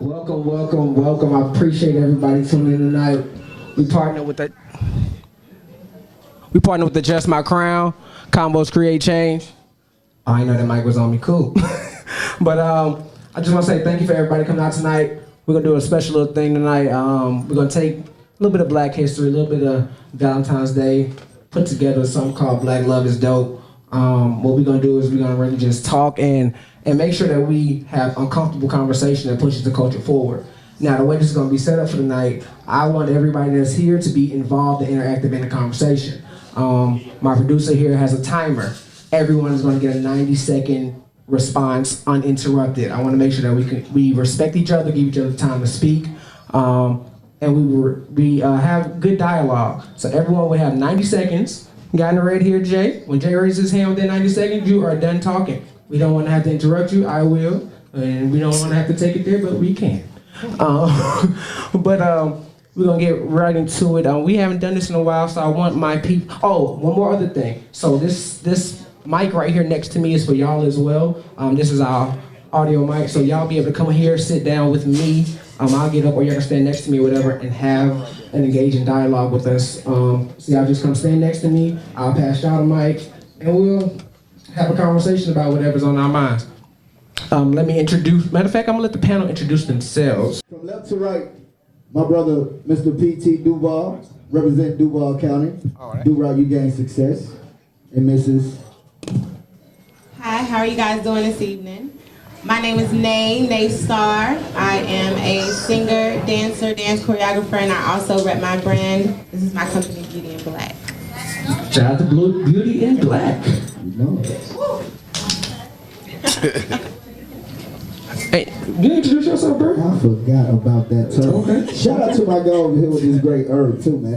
Welcome, welcome, welcome. I appreciate everybody tuning in tonight. We partner with the Just My Crown, Convos Create Change. Oh, I know that mic was on me, cool. But I just want to say thank you for everybody coming out tonight. We're gonna do a special little thing tonight. We're gonna take a little bit of Black history, a little bit of Valentine's Day, put together something called Black Love is Dope. What we're gonna do is we're gonna really just talk and make sure that we have uncomfortable conversation that pushes the culture forward. Now, the way this is gonna be set up for tonight, I want everybody that's here to be involved and interactive in the conversation. My producer here has a timer. Everyone is gonna get a 90-second response uninterrupted. I wanna make sure that we respect each other, give each other time to speak, and we have good dialogue. So everyone will have 90 seconds. Guy in the red here, Jay. When Jay raises his hand within 90 seconds, you are done talking. We don't want to have to interrupt you. I will. And we don't want to have to take it there, but we can. We're going to get right into it. We haven't done this in a while, so I want my people... Oh, one more other thing. So this mic right here next to me is for y'all as well. This is our audio mic, so y'all be able to come here, sit down with me. I'll get up or y'all can stand next to me or whatever and have an engaging dialogue with us. So y'all just come stand next to me. I'll pass y'all the mic and we'll have a conversation about whatever's on our minds. Let me introduce, matter of fact, I'm gonna let the panel introduce themselves. From left to right, my brother, Mr. P.T. Duval, represent Duval County. All right. Do-Right, you gain success. And Mrs. Hi, how are you guys doing this evening? My name is Nay Star. I am a singer, dancer, dance choreographer, and I also rep my brand. This is my company, Beauty in Black. Shout out to Beauty in Black. Hey, you introduce yourself, bro? I forgot about that term. Okay. Shout out to my guy over here with this great herb too, man.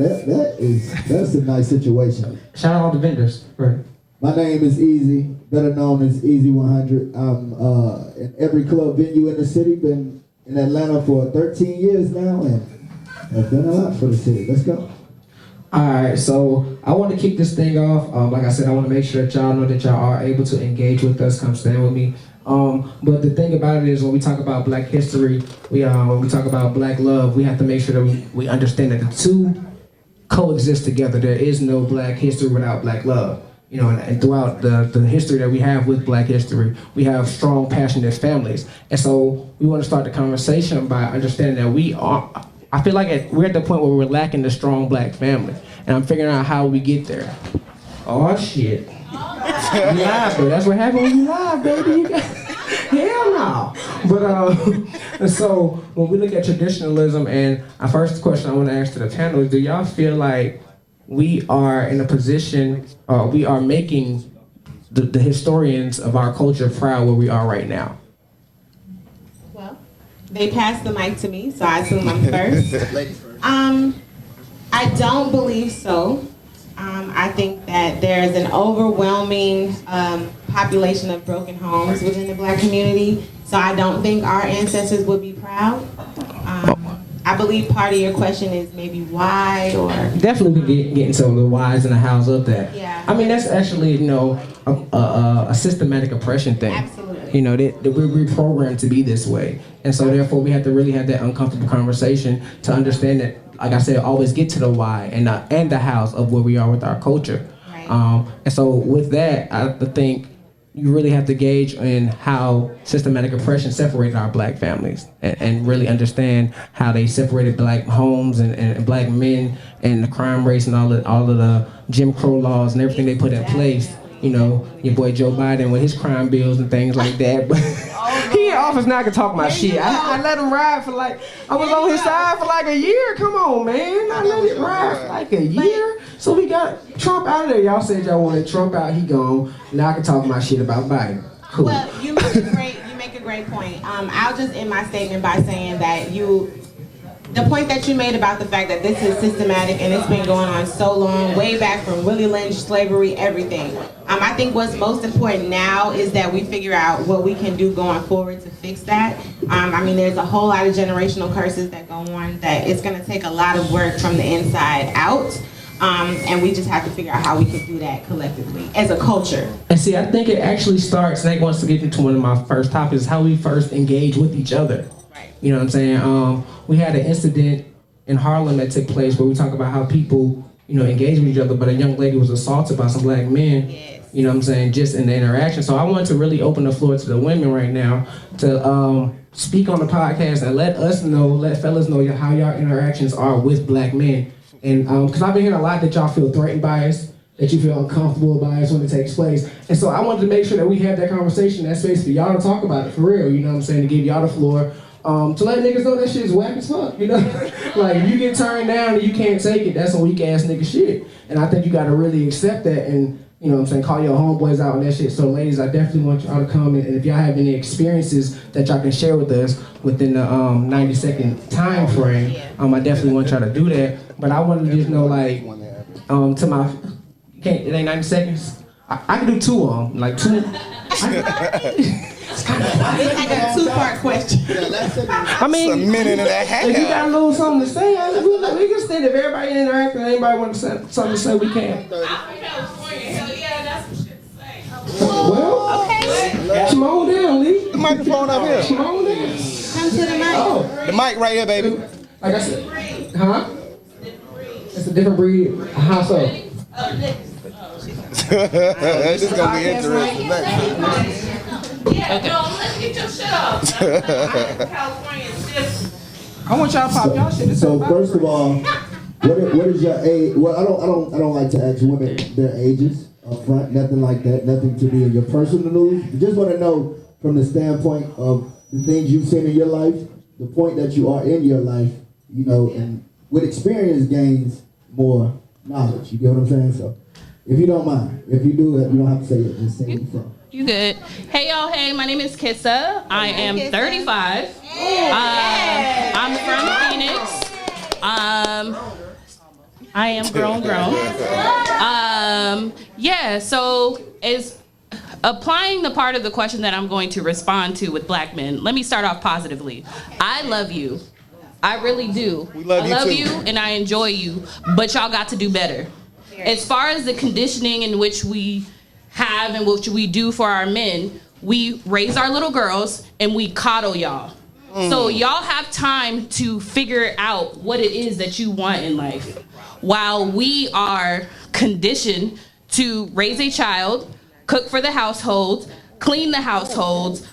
That's a nice situation. Shout out all the vendors. Right. My name is Easy, better known as Easy 100. I'm in every club venue in the city. Been in Atlanta for 13 years now, and I've done a lot for the city. Let's go. All right, so I want to kick this thing off. Like I said, I want to make sure that y'all know that y'all are able to engage with us. Come stand with me. But the thing about it is, when we talk about Black history, when we talk about Black love, we have to make sure that we understand that the two coexist together. There is no Black history without Black love. You know, and throughout the history that we have with Black history, we have strong, passionate families. And so we want to start the conversation by understanding that I feel like we're at the point where we're lacking the strong Black family. And I'm figuring out how we get there. Oh, shit. You live, bro. That's what happens when you live, baby. Hell no. But, so when we look at traditionalism, and our first question I want to ask to the panel is, do y'all feel like we are in a position, we are making the historians of our culture proud where we are right now? Well, they passed the mic to me, so I assume I'm first. Ladies first. I don't believe so. I think that there's an overwhelming population of broken homes within the Black community, so I don't think our ancestors would be proud. I believe part of your question is maybe why, or... Definitely getting some of the whys and the hows of that. Yeah. I mean, that's actually, you know, a systematic oppression thing. Absolutely. You know, that we're reprogrammed to be this way. And so therefore we have to really have that uncomfortable conversation to understand that, like I said, always get to the why and the hows of where we are with our culture. Right. And so with that, I think you really have to gauge in how systematic oppression separated our Black families and really understand how they separated Black homes and Black men and the crime rates and all of the Jim Crow laws and everything they put in place. You know, your boy Joe Biden with his crime bills and things like that. But he in office now, I can talk my shit. I let him ride for I was on his side for a year. Come on, man. I let it ride for a year. So we got Trump out of there. Y'all said y'all wanted Trump out. He gone. Now I can talk my shit about Biden. Cool. Well, you make a great point. I'll just end my statement by saying that the point that you made about the fact that this is systematic and it's been going on so long, way back from Willie Lynch, slavery, everything. I think what's most important now is that we figure out what we can do going forward to fix that. I mean, there's a whole lot of generational curses that go on that it's going to take a lot of work from the inside out. And we just have to figure out how we can do that collectively as a culture. And see, I think it actually starts, Nate wants to get into one of my first topics, how we first engage with each other. You know what I'm saying? We had an incident in Harlem that took place where we talk about how people, you know, engage with each other, but a young lady was assaulted by some black men. Yes. You know what I'm saying? Just in the interaction. So I wanted to really open the floor to the women right now to speak on the podcast and let us know, let fellas know how y'all interactions are with black men. And because I've been hearing a lot that y'all feel threatened by us, that you feel uncomfortable by us when it takes place. And so I wanted to make sure that we have that conversation, that space for y'all to talk about it for real, you know what I'm saying, to give y'all the floor. To let niggas know that shit is whack as fuck, you know? Like, if you get turned down and you can't take it, that's some weak ass nigga shit. And I think you gotta really accept that and, you know what I'm saying, call your homeboys out on that shit. So ladies, I definitely want y'all to come and if y'all have any experiences that y'all can share with us within the 90-second time frame, I definitely want y'all to do that. But I wanted to just know, like, to my, it ain't 90 seconds? I can do two of them, like two. It's kind of like a two-part question. I mean, it's a minute and a half. If you got a little something to say, we can stand. If everybody interact and anybody want to say something to say, we can. I'm from California. Hell yeah, that's some shit to say. Well, okay. Come on down, Lee. The microphone up here. Come on down. Come to the mic. Oh. The mic right here, baby. Like I said, huh? It's a different breed. How so? This is gonna be interesting. Yeah, no, let's get your shit up. I'm from California. I want y'all to pop y'all shit. So first of all, what is your age? Well, I don't like to ask women their ages up front. Nothing like that. Nothing to be in your personal news. Just want to know from the standpoint of the things you've seen in your life, the point that you are in your life, you know, and with experience gains more knowledge. You get what I'm saying? So, if you don't mind, if you do, you don't have to say it. Just say it yourself. You good. Hey, y'all. Hey, my name is Kissa. I am 35. I'm from Phoenix. I am grown. Yeah, so as applying the part of the question that I'm going to respond to with black men, let me start off positively. I love you. I really do. We love you I love too. you and I enjoy you, but y'all got to do better. As far as the conditioning in which we have and which we do for our men, we raise our little girls and we coddle y'all. So y'all have time to figure out what it is that you want in life, while we are conditioned to raise a child, cook for the household, clean the household,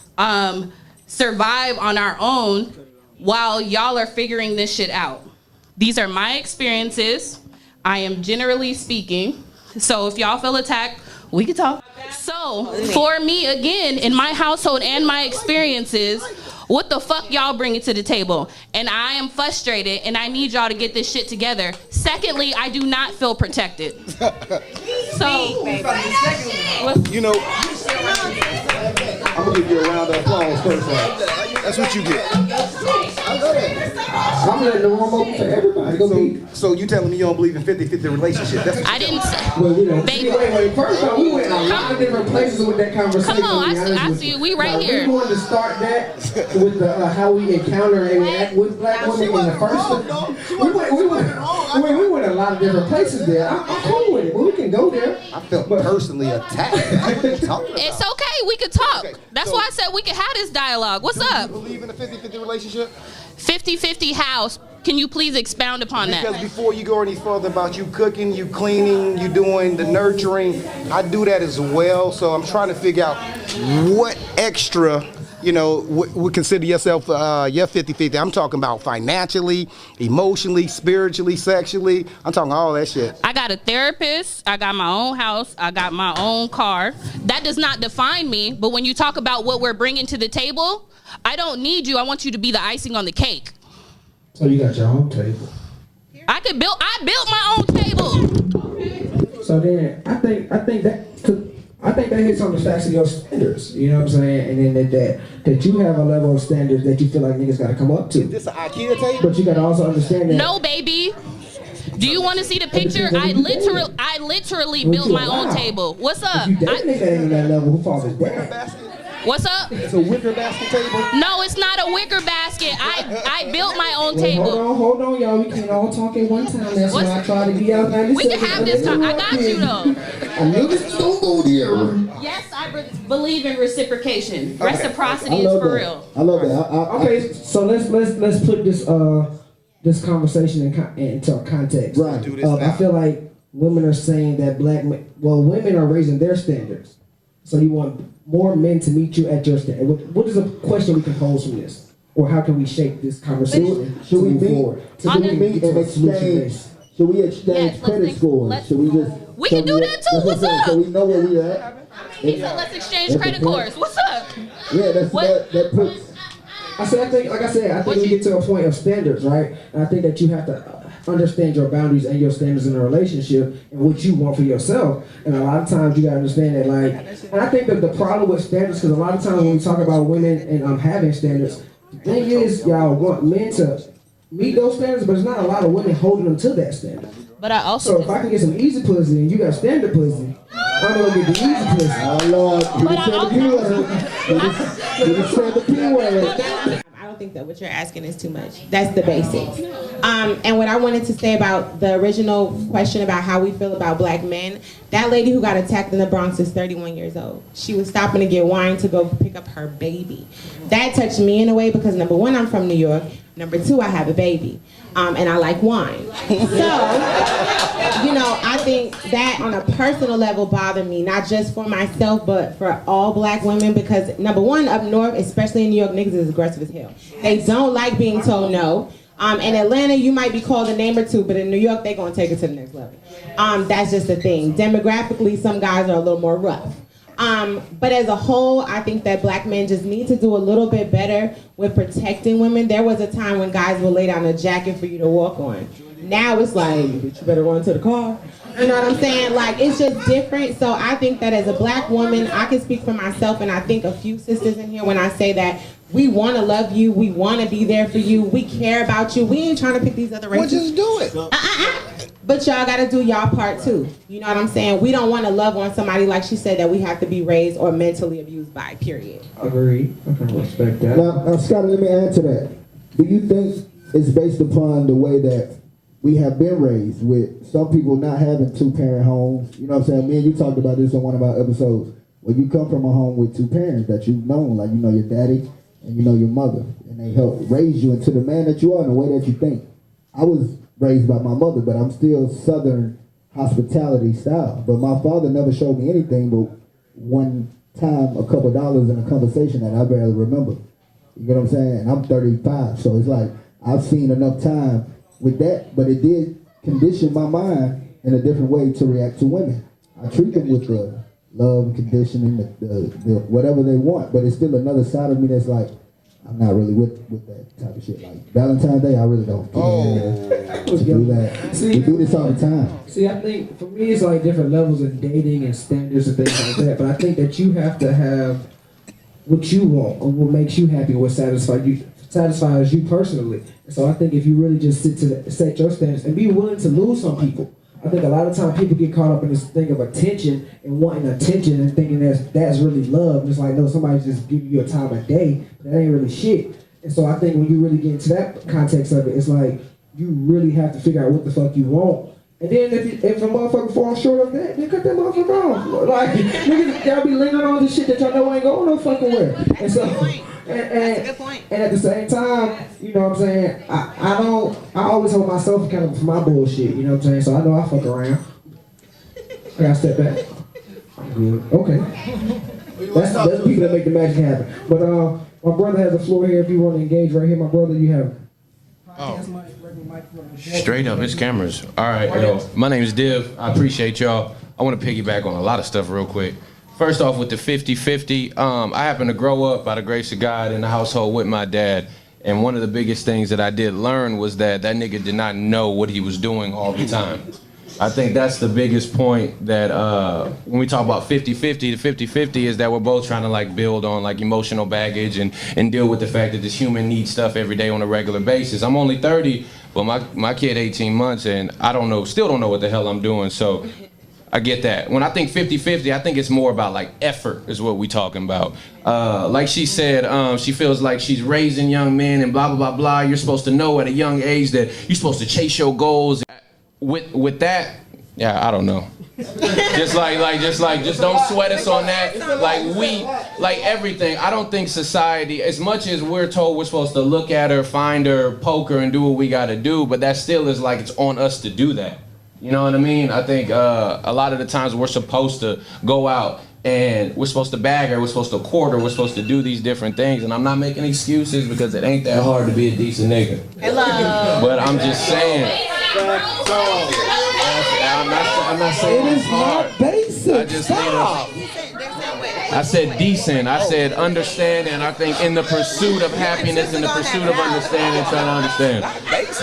survive on our own, while y'all are figuring this shit out. These are my experiences. I am generally speaking. So if y'all feel attacked, we can talk. So for me, again, in my household and my experiences, what the fuck y'all bringing to the table? And I am frustrated and I need y'all to get this shit together. Secondly, I do not feel protected. So, You know, I'm gonna give you a round of applause first. That's what you get. I'm letting the room open for everybody. Go So you telling me you don't believe in 50-50 relationship? That's what I didn't say. Well, we don't. Baby. Wait. First of all, we went a lot of different places with that conversation. Come on, I see you. We right here. We wanted to start that with the how we encounter and interact with black women in the first. We went a lot of different places there. I'm cool with it, but we can go there. I felt personally attacked. What are you talking about? It's okay. We could talk. Okay, That's so- why I said we could have this dialogue. What's up? You believe in a 50-50 relationship? 50-50 house. Can you please expound upon Because that? before you go any further about you cooking, you cleaning, you doing the nurturing, I do that as well. So I'm trying to figure out what extra, you know, would consider yourself your 50-50. I'm talking about financially, emotionally, spiritually, sexually. I'm talking all that shit. I got a therapist. I got my own house. I got my own car. That does not define me. But when you talk about what we're bringing to the table, I don't need you. I want you to be the icing on the cake. So you got your own table. I built my own table. So then I think that hits on the facts of your standards. You know what I'm saying? And then that you have a level of standards that you feel like niggas got to come up to. Is this an IKEA table? But you got to also understand that. No, baby. Do you want to see the picture? I literally built my own table. What's up? If you definitely ain't on that level, who falls is down? What's up? It's a wicker basket table. No, it's not a wicker basket. I built my own table. Hold on, y'all. We can't all talk at one time. That's why I try to be out there. We can have this talk. I got you though. I knew this don't go there. Yes, I believe in reciprocation. Reciprocity is for real. I love that. Okay, so let's put this conversation into context. Right. Do this now. I feel like women are saying that women are raising their standards. So you want more men to meet you at your standard. What is a question we can pose from this? Or how can we shape this conversation? Should we meet forward? and exchange? Should we exchange credit scores? Should we just? We can do that too. What's up? So we know where we at. He said, let's exchange credit scores. What's up? Yeah, that puts. I think we get to a point of standards, right? And I think that you have to understand your boundaries and your standards in a relationship and what you want for yourself. And a lot of times you gotta understand that, like, and I think that the problem with standards, because a lot of times when we talk about women and having standards, the thing is, y'all want men to meet those standards, but there's not a lot of women holding them to that standard. But I also. So if I can get some easy pussy and you got standard pussy, I'm gonna get the easy pussy. Oh Lord, I don't think that what you're asking is too much. That's the basics. And what I wanted to say about the original question about how we feel about black men, that lady who got attacked in the Bronx is 31 years old. She was stopping to get wine to go pick up her baby. That touched me in a way because number one, I'm from New York. Number two, I have a baby. And I like wine. So, I think that on a personal level bothered me, not just for myself, but for all black women, because number one, up north, especially in New York, niggas is aggressive as hell. They don't like being told no. In Atlanta, you might be called a name or two, but in New York, they're gonna take it to the next level. That's just the thing. Demographically, some guys are a little more rough. But as a whole, I think that black men just need to do a little bit better with protecting women. There was a time when guys would lay down a jacket for you to walk on. Now it's like, you better run to the car. You know what I'm saying? Like, it's just different. So I think that as a black woman, I can speak for myself, and I think a few sisters in here when I say that we want to love you, we want to be there for you, we care about you. We ain't trying to pick these other races. Well, just do it. But y'all got to do y'all part too. You know what I'm saying? We don't want to love on somebody, like she said, that we have to be raised or mentally abused by, period. Agreed. I can respect that. Now, Scotty, let me add to that. Do you think it's based upon the way that we have been raised, with some people not having two-parent homes? You know what I'm saying? Me and you talked about this on one of our episodes, where you come from a home with two parents that you've known, like your daddy and your mother, and they help raise you into the man that you are in the way that you think. I was raised by my mother, but I'm still Southern hospitality style. But my father never showed me anything but one time, a couple dollars in a conversation that I barely remember. You know what I'm saying? And I'm 35, so it's like I've seen enough time with that, but it did condition my mind in a different way to react to women. I treat them with the love and conditioning, the whatever they want, but it's still another side of me that's like, I'm not really with that type of shit. Like Valentine's Day, I really don't care to do that. We do this all the time. See, I think for me it's like different levels of dating and standards and things like that. But I think that you have to have what you want or what makes you happy, what satisfies you personally. And so I think if you really just set your standards and be willing to lose some people. I think a lot of times people get caught up in this thing of attention and wanting attention and thinking that's really love. And it's like, no, somebody's just giving you a time of day. That ain't really shit. And so I think when you really get into that context of it, it's like you really have to figure out what the fuck you want. And then if a motherfucker falls short of that, then cut that motherfucker off. Like, niggas, y'all be lingering on this shit that y'all know ain't going no fucking where. And so, That's a good point. And at the same time, you know what I'm saying, I always hold myself accountable for my bullshit, you know what I'm saying, so I know I fuck around. I gotta step back. I'm good. Okay. That's people that make the magic happen. But my brother has the floor here if you want to engage right here. My brother, you have it. Oh. Straight up, it's cameras. All right, yo. My name is Div. I appreciate y'all. I want to piggyback on a lot of stuff real quick. First off, with the 50-50, I happened to grow up by the grace of God in the household with my dad. And one of the biggest things that I did learn was that nigga did not know what he was doing all the time. I think that's the biggest point that when we talk about 50-50, the 50-50 is that we're both trying to like build on like emotional baggage and deal with the fact that this human needs stuff every day on a regular basis. I'm only 30, but my kid 18 months and I still don't know what the hell I'm doing. So I get that. When I think 50-50, I think it's more about like effort is what we talking about. Like she said, she feels like she's raising young men and blah, blah, blah, blah. You're supposed to know at a young age that you're supposed to chase your goals. With that, yeah, I don't know. just don't sweat us on that. Like everything. I don't think society, as much as we're told we're supposed to look at her, find her, poke her, and do what we got to do, but that still is like it's on us to do that. You know what I mean? I think a lot of the times we're supposed to go out and we're supposed to bag her, we're supposed to court her, we're supposed to do these different things, and I'm not making excuses because it ain't that hard to be a decent nigga. Hello. But I'm just saying. I'm not saying It it's is hard. not basic. I just I said decent. I said understanding. I think in the pursuit of happiness, in the pursuit of understanding, trying to understand.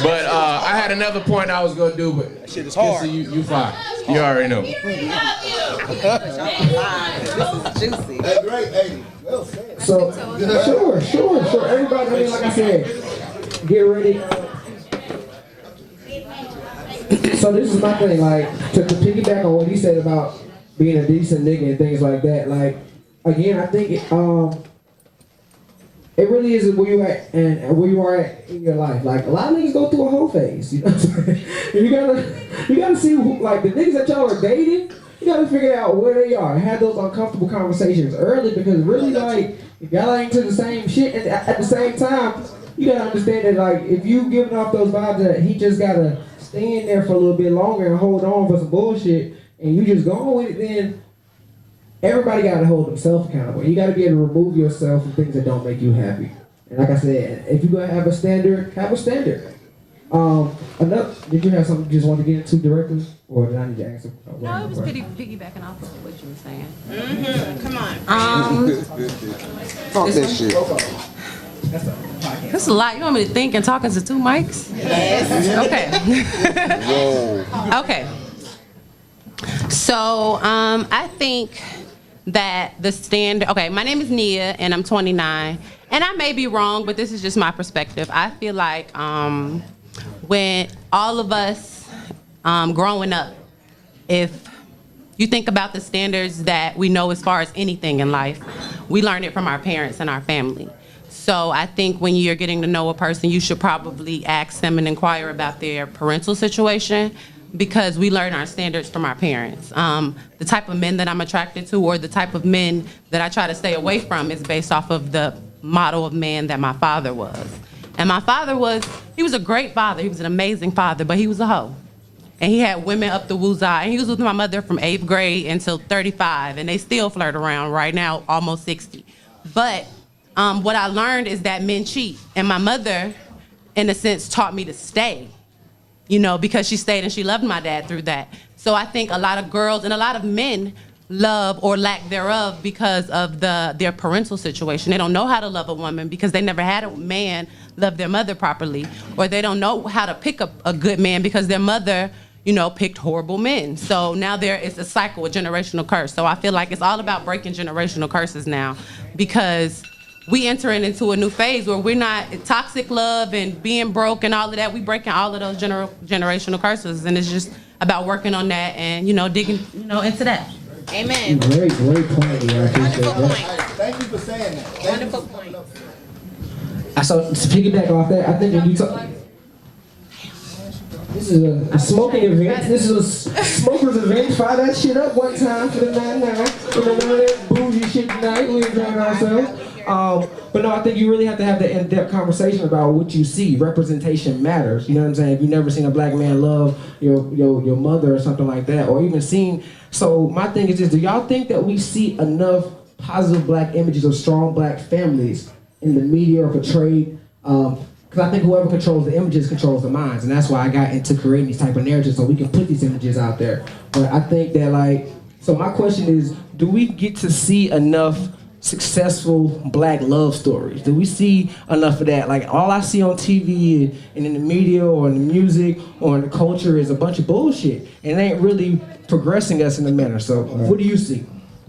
But I had another point I was gonna do, but that shit is hard. You fine. You already know. Juicy. Hey, great, hey, well said. So, sure. Everybody, I mean, like I said, get ready. So this is my thing, like, to piggyback on what he said about being a decent nigga and things like that, like, again, I think it really is where you at and where you are at in your life. Like, a lot of niggas go through a whole phase, you know what I'm saying? And you gotta see who, like, the niggas that y'all are dating, you gotta figure out where they are and have those uncomfortable conversations early, because really, like, if y'all ain't to the same shit, and at the same time, you gotta understand that, like, if you giving off those vibes that he just gotta stay in there for a little bit longer and hold on for some bullshit, and you just go on with it, then everybody got to hold themselves accountable. You got to be able to remove yourself from things that don't make you happy. And like I said, if you're going to have a standard, have a standard. Did you have something you just want to get into directly? Or did I need to answer? No, it was piggybacking off of what you were saying. Mm-hmm. Come on. Talk that shit. That's a lot. You want me to think and talking to two mics? Yes. Okay. Whoa. Okay. So I think that the standard. Okay, my name is Nia and I'm 29, and I may be wrong, but this is just my perspective. I feel like when all of us growing up, if you think about the standards that we know as far as anything in life, we learn it from our parents and our family. So I think when you're getting to know a person, you should probably ask them and inquire about their parental situation, because we learn our standards from our parents. The type of men that I'm attracted to, or the type of men that I try to stay away from, is based off of the model of man that my father was. And my father he was a great father. He was an amazing father, but he was a hoe. And he had women up the woozah. And he was with my mother from 8th grade until 35, and they still flirt around right now, almost 60. But what I learned is that men cheat. And my mother, in a sense, taught me to stay, you know, because she stayed and she loved my dad through that. So I think a lot of girls and a lot of men love or lack thereof because of their parental situation. They don't know how to love a woman because they never had a man love their mother properly, or they don't know how to pick a good man because their mother, you know, picked horrible men. So now there is a cycle, a generational curse. So I feel like it's all about breaking generational curses now, because we entering into a new phase where we're not toxic love and being broke and all of that. We breaking all of those generational curses, and it's just about working on that and, you know, digging, you know, into that. Amen. Great point. Yeah, I appreciate Wonderful that. point. Thank you for saying that. Wonderful point. So to piggyback off that, I think when you talk, this is a smoking event. This is a smokers event. Fire that shit up one time for the 9-9. You know, none of that bougie shit tonight. We enjoying ourselves. But no, I think you really have to have the in-depth conversation about what you see. Representation matters. You know what I'm saying? If you've never seen a black man love your mother or something like that, or even seen. So my thing is this: do y'all think that we see enough positive black images of strong black families in the media or portrayed? Because I think whoever controls the images controls the minds, and that's why I got into creating these type of narratives so we can put these images out there. But I think that, like, so my question is, do we get to see enough successful black love stories? Do we see enough of that? Like, all I see on TV and in the media or in the music or in the culture is a bunch of bullshit, and it ain't really progressing us in a manner. So what do you see?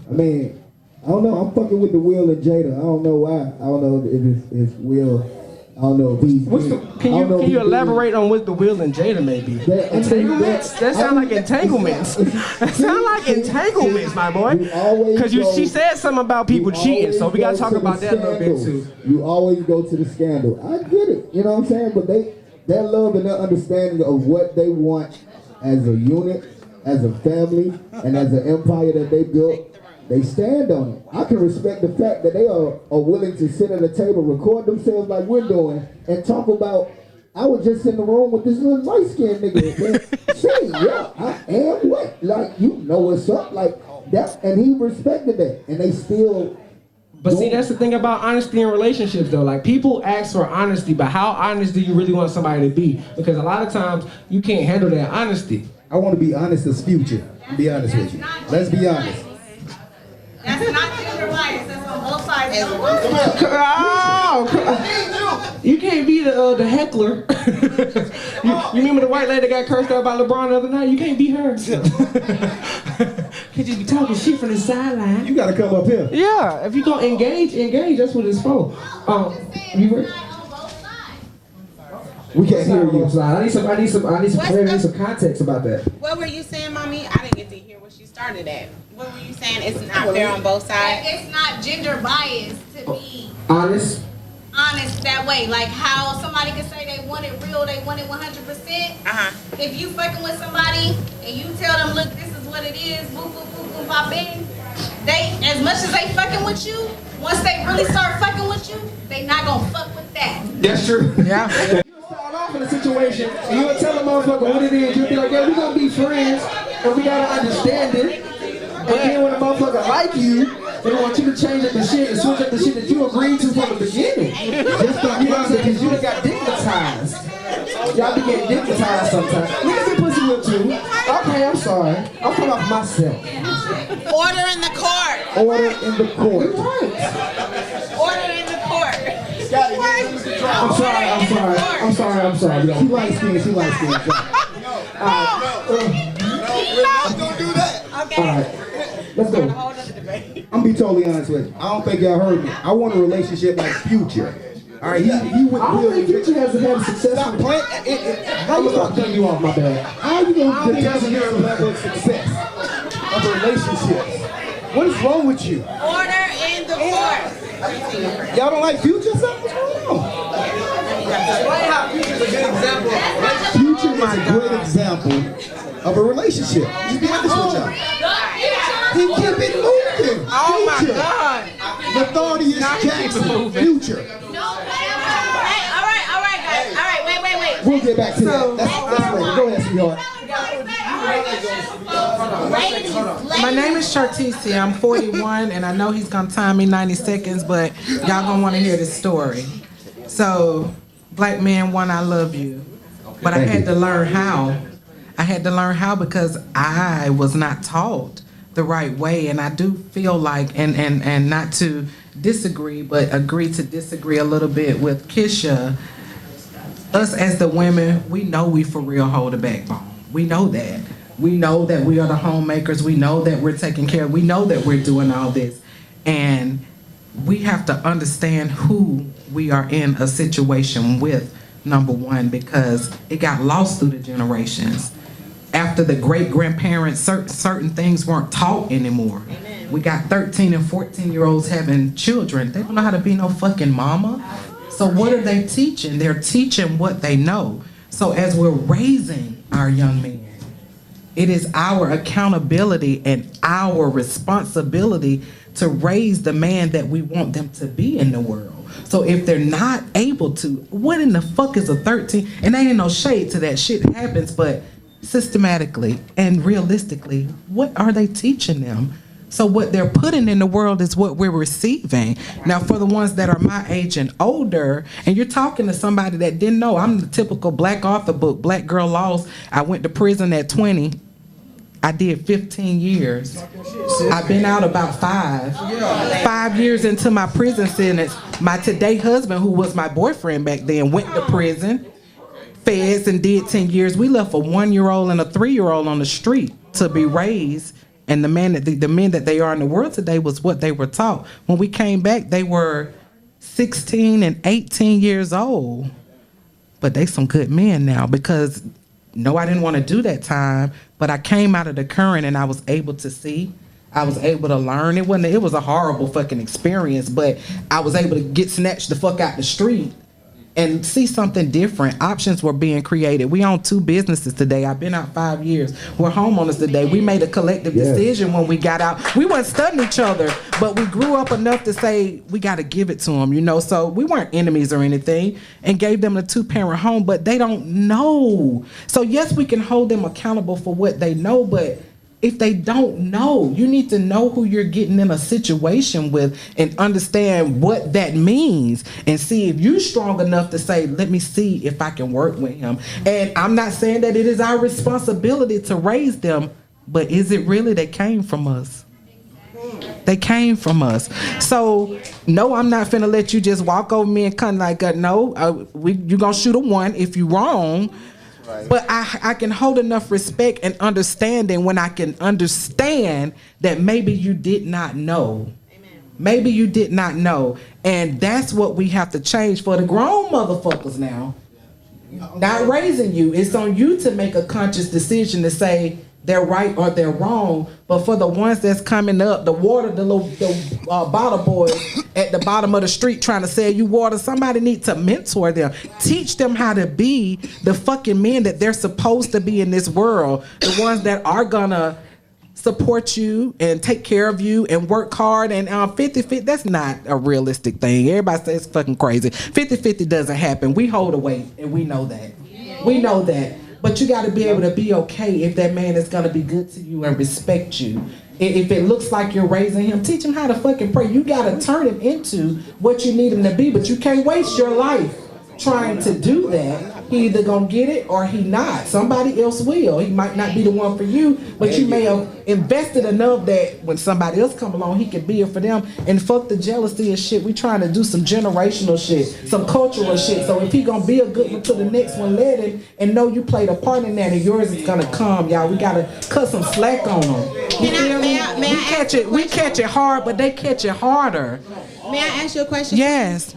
I mean, I don't know. I'm fucking with the Will and Jada. I don't know why. I don't know if Will I don't know if he's. Can you elaborate on what the Will and Jada may be? Entanglements? That sound like entanglements. That sound like entanglements, my boy. Because she said something about people cheating, so we gotta talk about that a little bit too. You always go to the scandal. I get it, you know what I'm saying? But their love and their understanding of what they want as a unit, as a family, and as an empire that they built, they stand on it. I can respect the fact that they are willing to sit at a table, record themselves like we're doing, and talk about, I was just in the room with this little light-skinned nigga. Say, yeah, I am what? Like, you know what's up. Like, that, and he respected that. And they still... But see, that's the thing about honesty in relationships, though. Like, people ask for honesty, but how honest do you really want somebody to be? Because a lot of times, you can't handle that honesty. I want to be honest as Future. Be honest with you. Let's be honest. That's not gender bias. That's on both sides. Oh, you can't be the heckler. you remember the white lady that got cursed out by LeBron the other night? You can't be her. Can't just be talking shit from the sideline. You gotta come up here. Yeah, if you gonna engage. That's what it's for. You ready? We can't hear you. I need some clarity and some context about that. What were you saying, Mommy? I didn't get to hear what she started at. What were you saying? It's not fair on both sides? It's not gender biased to be honest that way. Like how somebody can say they want it real, they want it 100%. If you fucking with somebody and you tell them, look, this is what it is, boop, boop, boop, boop, bop, bang, they, as much as they fucking with you, once they really start fucking with you, they not gonna fuck with that. That's true. Yeah. Start off in a situation and you'll tell a motherfucker what it is. You'll be like, yeah, we gonna be friends and we gotta understand it. And then when a motherfucker like you, they want you to change up the shit and switch up the shit that you agreed to from the beginning. Just you know what I'm saying? Because you done got dignitized. Y'all be getting dignitized sometimes. Niggas get pussy with too. Okay, I'm sorry. I'm coming off myself. Order in the court. Order in the court. Order in the court. I'm sorry. She likes skin. No, don't do that. Okay. All right. Let's go. I'm gonna be totally honest with you. I don't think y'all heard me. I want a relationship like Future. All right, he went. I don't think Future has had a successful. Stop playing. How you gonna cut you off, my bad? How you gonna determine your level of success of a relationship? What is wrong with you? Order in the court. Y'all don't like Future? Something's wrong. Future's a good example. Future is a great example of a relationship. Just be honest with y'all. He keep it moving. Oh my God. The Notorious Jackson. Future. Hey, all right, guys. All right, wait. We'll get back to that. That's later. Go ahead, sweetheart. My name is Chartisi. I'm 41, and I know he's gonna time me 90 seconds, but y'all gonna want to hear this story. So, black man, one, I love you, but I had to learn how. I had to learn how because I was not taught the right way, and I do feel like, and not to disagree, but agree to disagree a little bit with Kisha. Us as the women, we know we for real hold a backbone. We know that. We know that we are the homemakers. We know that we're taking care. We know that we're doing all this. And we have to understand who we are in a situation with, number one, because it got lost through the generations. After the great-grandparents, certain things weren't taught anymore. Amen. We got 13 and 14-year-olds having children. They don't know how to be no fucking mama. So what are they teaching? They're teaching what they know. So as we're raising our young men, it is our accountability and our responsibility to raise the man that we want them to be in the world. So if they're not able to, what in the fuck is a 13? And there ain't no shade to that, shit happens, but systematically and realistically, what are they teaching them? So what they're putting in the world is what we're receiving. Now, for the ones that are my age and older, and you're talking to somebody that didn't know, I'm the typical black author book, Black Girl Lost. I went to prison at 20. I did 15 years. I've been out about 5. 5 years into my prison sentence, my today husband, who was my boyfriend back then, went to prison, feds, and did 10 years. We left a 1-year-old and a 3-year-old on the street to be raised. And the men that they are in the world today was what they were taught. When we came back, they were 16 and 18 years old. But they some good men now because, no, I didn't want to do that time, but I came out of the current and I was able to see. I was able to learn. It was a horrible fucking experience, but I was able to get snatched the fuck out the street and see something different. Options were being created. We own 2 businesses today. I've been out 5 years. We're homeowners today. We made a collective decision when we got out. We weren't studying each other, but we grew up enough to say we got to give it to them, you know. So we weren't enemies or anything, and gave them a 2-parent home, but they don't know. So yes, we can hold them accountable for what they know, but if they don't know, you need to know who you're getting in a situation with and understand what that means and see if you're strong enough to say, let me see if I can work with him. And I'm not saying that it is our responsibility to raise them, but is it really? They came from us. They came from us. So, no, I'm not finna let you just walk over me and kind of like, no, you're gonna shoot a 1 if you're wrong. Right. But I can hold enough respect and understanding when I can understand that maybe you did not know. Amen. Maybe you did not know. And that's what we have to change for the grown motherfuckers now. Not raising you. It's on you to make a conscious decision to say they're right or they're wrong. But for the ones that's coming up, the bottle boys at the bottom of the street trying to sell you water, somebody needs to mentor them. Teach them how to be the fucking men that they're supposed to be in this world. The ones that are gonna support you and take care of you and work hard. And 50-50, that's not a realistic thing. Everybody says it's fucking crazy. 50-50 doesn't happen. We hold a weight and we know that. We know that. But you got to be able to be okay if that man is going to be good to you and respect you. If it looks like you're raising him, teach him how to fucking pray. You got to turn him into what you need him to be, but you can't waste your life trying to do that. He either gonna get it or he not. Somebody else will. He might not be the one for you, but you may have invested enough that when somebody else come along, he can be it for them. And fuck the jealousy and shit. We trying to do some generational shit, some cultural shit. So if he gonna be a good one to the next one, let him and know you played a part in that, and yours is gonna come, y'all. We gotta cut some slack on them. We catch it hard, but they catch it harder. May I ask you a question? Yes.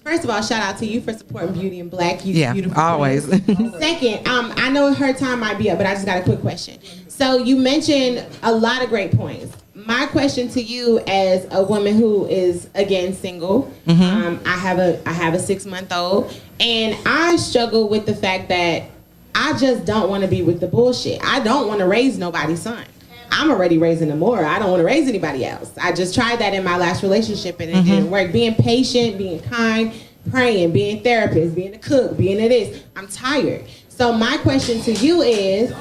First of all, shout out to you for supporting Beauty and Black. Beautiful. Always. Second, I know her time might be up, but I just got a quick question. So you mentioned a lot of great points. My question to you, as a woman who is again single, I have a 6-month-old, and I struggle with the fact that I just don't want to be with the bullshit. I don't want to raise nobody's son. I'm already raising them more. I don't want to raise anybody else. I just tried that in my last relationship and it didn't work. Being patient, being kind, praying, being a therapist, being a cook, being a this. I'm tired. So my question to you is,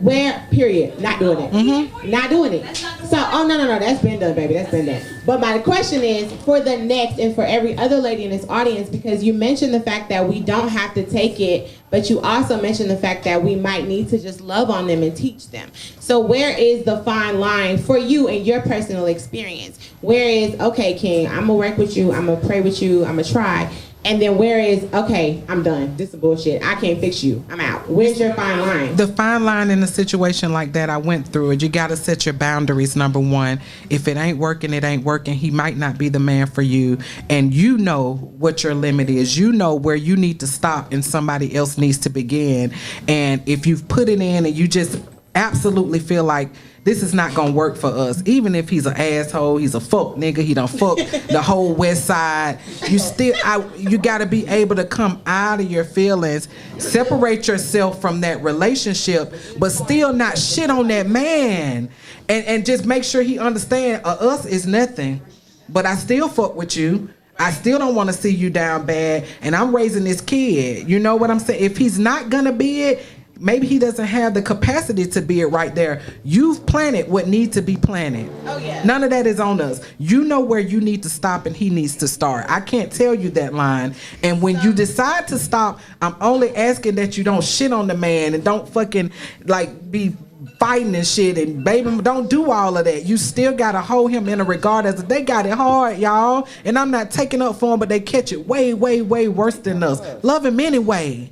where, period, not doing it. Not doing it. So, no, that's been done, baby. That's been done. But my question is for the next and for every other lady in this audience, because you mentioned the fact that we don't have to take it, but you also mentioned the fact that we might need to just love on them and teach them. So where is the fine line for you and your personal experience? Where is, okay, King, I'm gonna work with you, I'm gonna pray with you, I'm gonna try. And then where is, okay, I'm done. This is bullshit. I can't fix you. I'm out. Where's your fine line? The fine line in a situation like that, I went through it. You got to set your boundaries, number one. If it ain't working, it ain't working. He might not be the man for you. And you know what your limit is. You know where you need to stop and somebody else needs to begin. And if you've put it in and you just absolutely feel like this is not gonna work for us, even if he's an asshole, he's a fuck nigga, he done fuck the whole West Side, you gotta be able to come out of your feelings, separate yourself from that relationship, but still not shit on that man, and just make sure he understand us is nothing, but I still fuck with you. I still don't want to see you down bad, and I'm raising this kid. You know what I'm saying? If he's not gonna be it, maybe he doesn't have the capacity to be it right there. You've planted what needs to be planted. Oh, yeah. None of that is on us. You know where you need to stop and he needs to start. I can't tell you that line. And when you decide to stop, I'm only asking that you don't shit on the man and don't fucking like be fighting and shit, and baby, don't do all of that. You still gotta hold him in a regard as they got it hard, y'all. And I'm not taking up for him, but they catch it way, way, way worse than us. Love him anyway.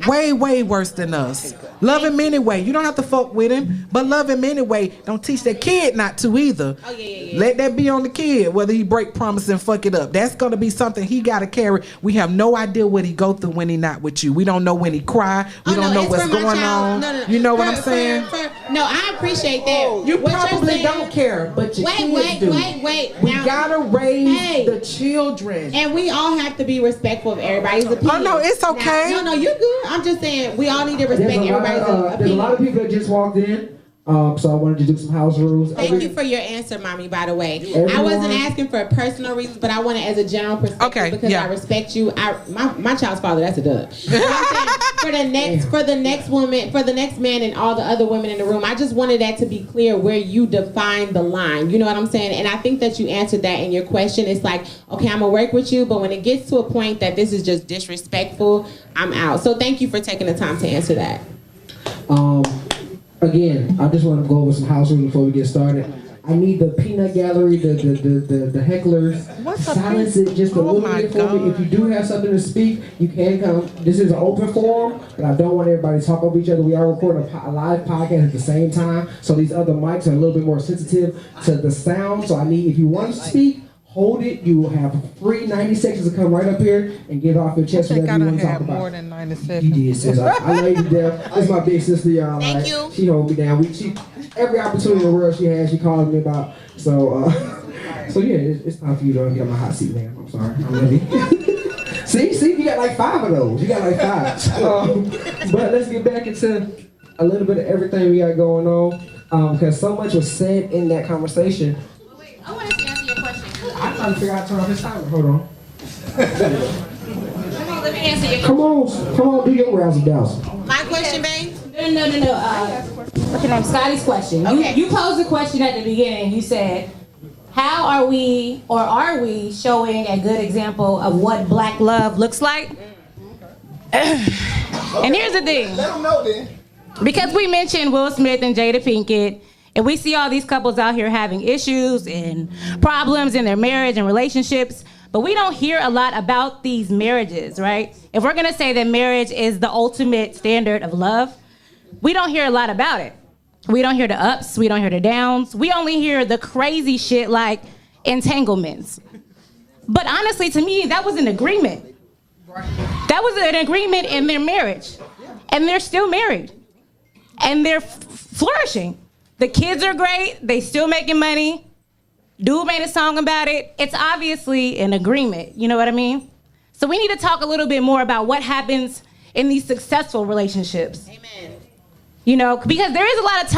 Way, way worse than us. Love him anyway. You don't have to fuck with him, but love him anyway. Don't teach that kid not to either. Oh, yeah. Let that be on the kid, whether he break promise and fuck it up. That's going to be something he got to carry. We have no idea what he go through when he not with you. We don't know when he cry. We don't know what's going on. No. You know what I'm saying? No, I appreciate that. You probably don't care, but your kids do. Wait. We gotta raise the children. And we all have to be respectful of everybody's opinion. Oh, no, it's okay. No, you're good. I'm just saying we all need to respect everybody's opinion. There's a lot of people that just walked in, so I wanted to do some house rules. Thank you for your answer, Mommy, by the way. I wasn't asking for personal reasons, but I want it as a general perspective because I respect you. My child's father, that's a dud. For the next woman, for the next man and all the other women in the room, I just wanted that to be clear where you define the line. You know what I'm saying? And I think that you answered that in your question. It's like, okay, I'm gonna work with you, but when it gets to a point that this is just disrespectful, I'm out. So thank you for taking the time to answer that. Again, I just want to go over some house rules before we get started. I need the peanut gallery, the hecklers, silence it just a little bit for me. If you do have something to speak, you can come. This is an open forum, but I don't want everybody to talk over each other. We are recording a live podcast at the same time, so these other mics are a little bit more sensitive to the sound. So I need, if you want to speak, hold it. You will have free 90 seconds to come right up here and get off your chest whatever you want to talk about. More than 90 seconds. You did, sis. I love you to death. This is my big sister, y'all. Thank you. She hold me down. Every opportunity in the world she has, she calls me about. So yeah, it's time for you to get on my hot seat, man. I'm sorry. I'm ready. see, you got like 5 of those. You got like 5. But let's get back into a little bit of everything we got going on, because so much was said in that conversation. I want to answer your question. I'm trying to figure out how to turn off his timer. Hold on. Let me answer your question. Come on, do your rousey dowsy. My question, babe? No. What's your name? Scotty's question. Okay. You posed a question at the beginning. You said, how are we showing a good example of what black love looks like? And here's the thing. Let them know then. Because we mentioned Will Smith and Jada Pinkett, and we see all these couples out here having issues and problems in their marriage and relationships, but we don't hear a lot about these marriages, right? If we're gonna say that marriage is the ultimate standard of love, we don't hear a lot about it. We don't hear the ups, we don't hear the downs. We only hear the crazy shit like entanglements. But honestly, to me, that was an agreement. That was an agreement in their marriage. And they're still married. And they're flourishing. The kids are great, they still making money. Dude made a song about it. It's obviously an agreement, you know what I mean? So we need to talk a little bit more about what happens in these successful relationships. Amen. You know, because there is a lot of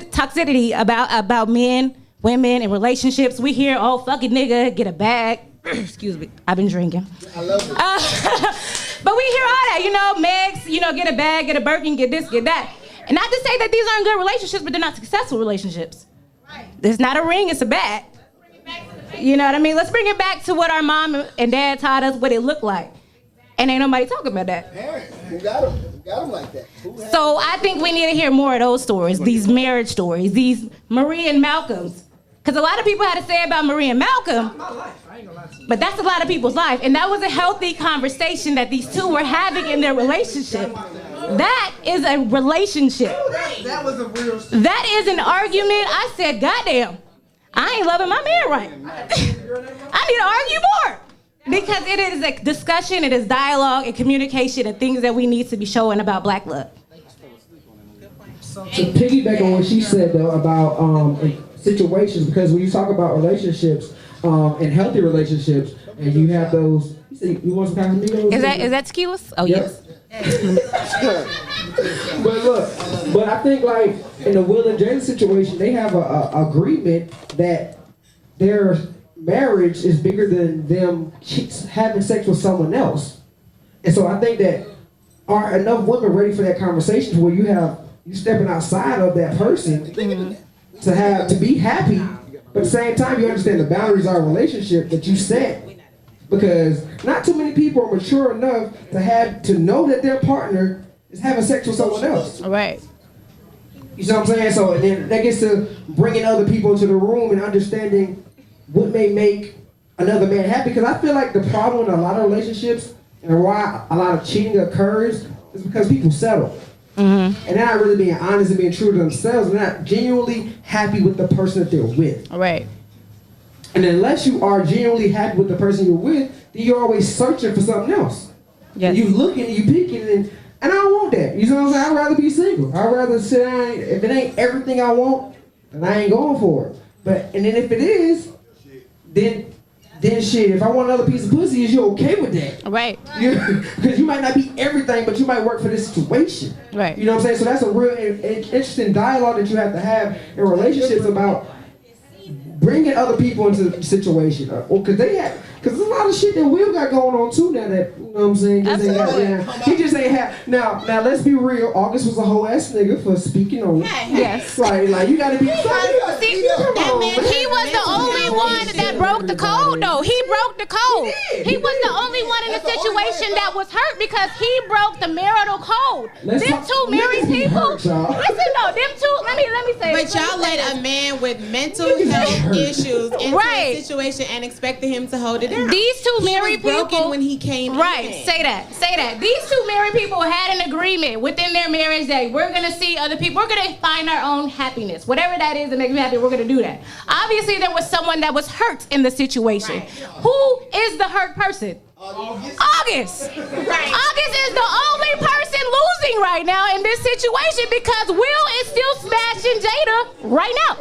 toxicity about men, women, and relationships. We hear, oh, fuck a nigga, get a bag. Excuse me, I've been drinking. I love it. But we hear all that, you know, Megs, you know, get a bag, get a Birkin, get this, get that. And not to say that these aren't good relationships, but they're not successful relationships. Right. It's not a ring, it's a bag. You know what I mean? Let's bring it back to what our mom and dad taught us, what it looked like. And ain't nobody talking about that. Parents, who got them? Who got them like that? So I think we need to hear more of those stories, these marriage stories, these Marie and Malcolms. Because a lot of people had to say about Marie and Malcolm, but that's a lot of people's life. And that was a healthy conversation that these two were having in their relationship. That is a relationship. That was a real. That is an argument. I said, goddamn, I ain't loving my man right. I need to argue more. Because it is a discussion, it is dialogue and communication and things that we need to be showing about black love. To piggyback on what she said though about situations, because when you talk about relationships and healthy relationships, and you have those, you want some Casamigos? Is that tequilas? Oh yes. but I think like in the Will and Jada situation, they have a agreement that their marriage is bigger than them having sex with someone else. And so I think that are enough women ready for that conversation where you stepping outside of that person to be happy, but at the same time you understand the boundaries of a relationship that you set, because not too many people are mature enough to know that their partner is having sex with someone else. Right. You know what I'm saying? So and then that gets to bringing other people into the room and understanding what may make another man happy. Because I feel like the problem in a lot of relationships and why a lot of cheating occurs is because people settle. And they're not really being honest and being true to themselves. They're not genuinely happy with the person that they're with. Right. And unless you are genuinely happy with the person you're with, then you're always searching for something else. Yes. You looking, you peeking, and I don't want that. You know what I'm saying? I'd rather be single. I'd rather sit down. If it ain't everything I want, then I ain't going for it. And then if it is, then shit, if I want another piece of pussy, is you okay with that? Right. Because you might not be everything, but you might work for this situation. Right. You know what I'm saying? So that's a real interesting dialogue that you have to have in relationships about bringing other people into the situation. Because there's a lot of shit that Will got going on too now that, you know what I'm saying? He just ain't have. Now let's be real. August was a whole ass nigga for speaking on it. Yes. Right, like you gotta be. He was the only one that broke the code, though. He broke the code. He was the only one in the situation that was hurt because he broke the marital code. Them two married people. Listen, though, them two. Let me say. But y'all let a man with mental health issues into a situation and expected him to hold it down. These two married people broken when he came in. Say that. These two married people had an agreement within their marriage that we're gonna see other people. We're gonna find our own happiness, whatever that is that makes me happy. We're gonna do that. Obviously, there was someone that was hurt in the situation. Right. Who is the hurt person? August. Right. August is the only person losing right now in this situation because Will is still smashing Jada right now.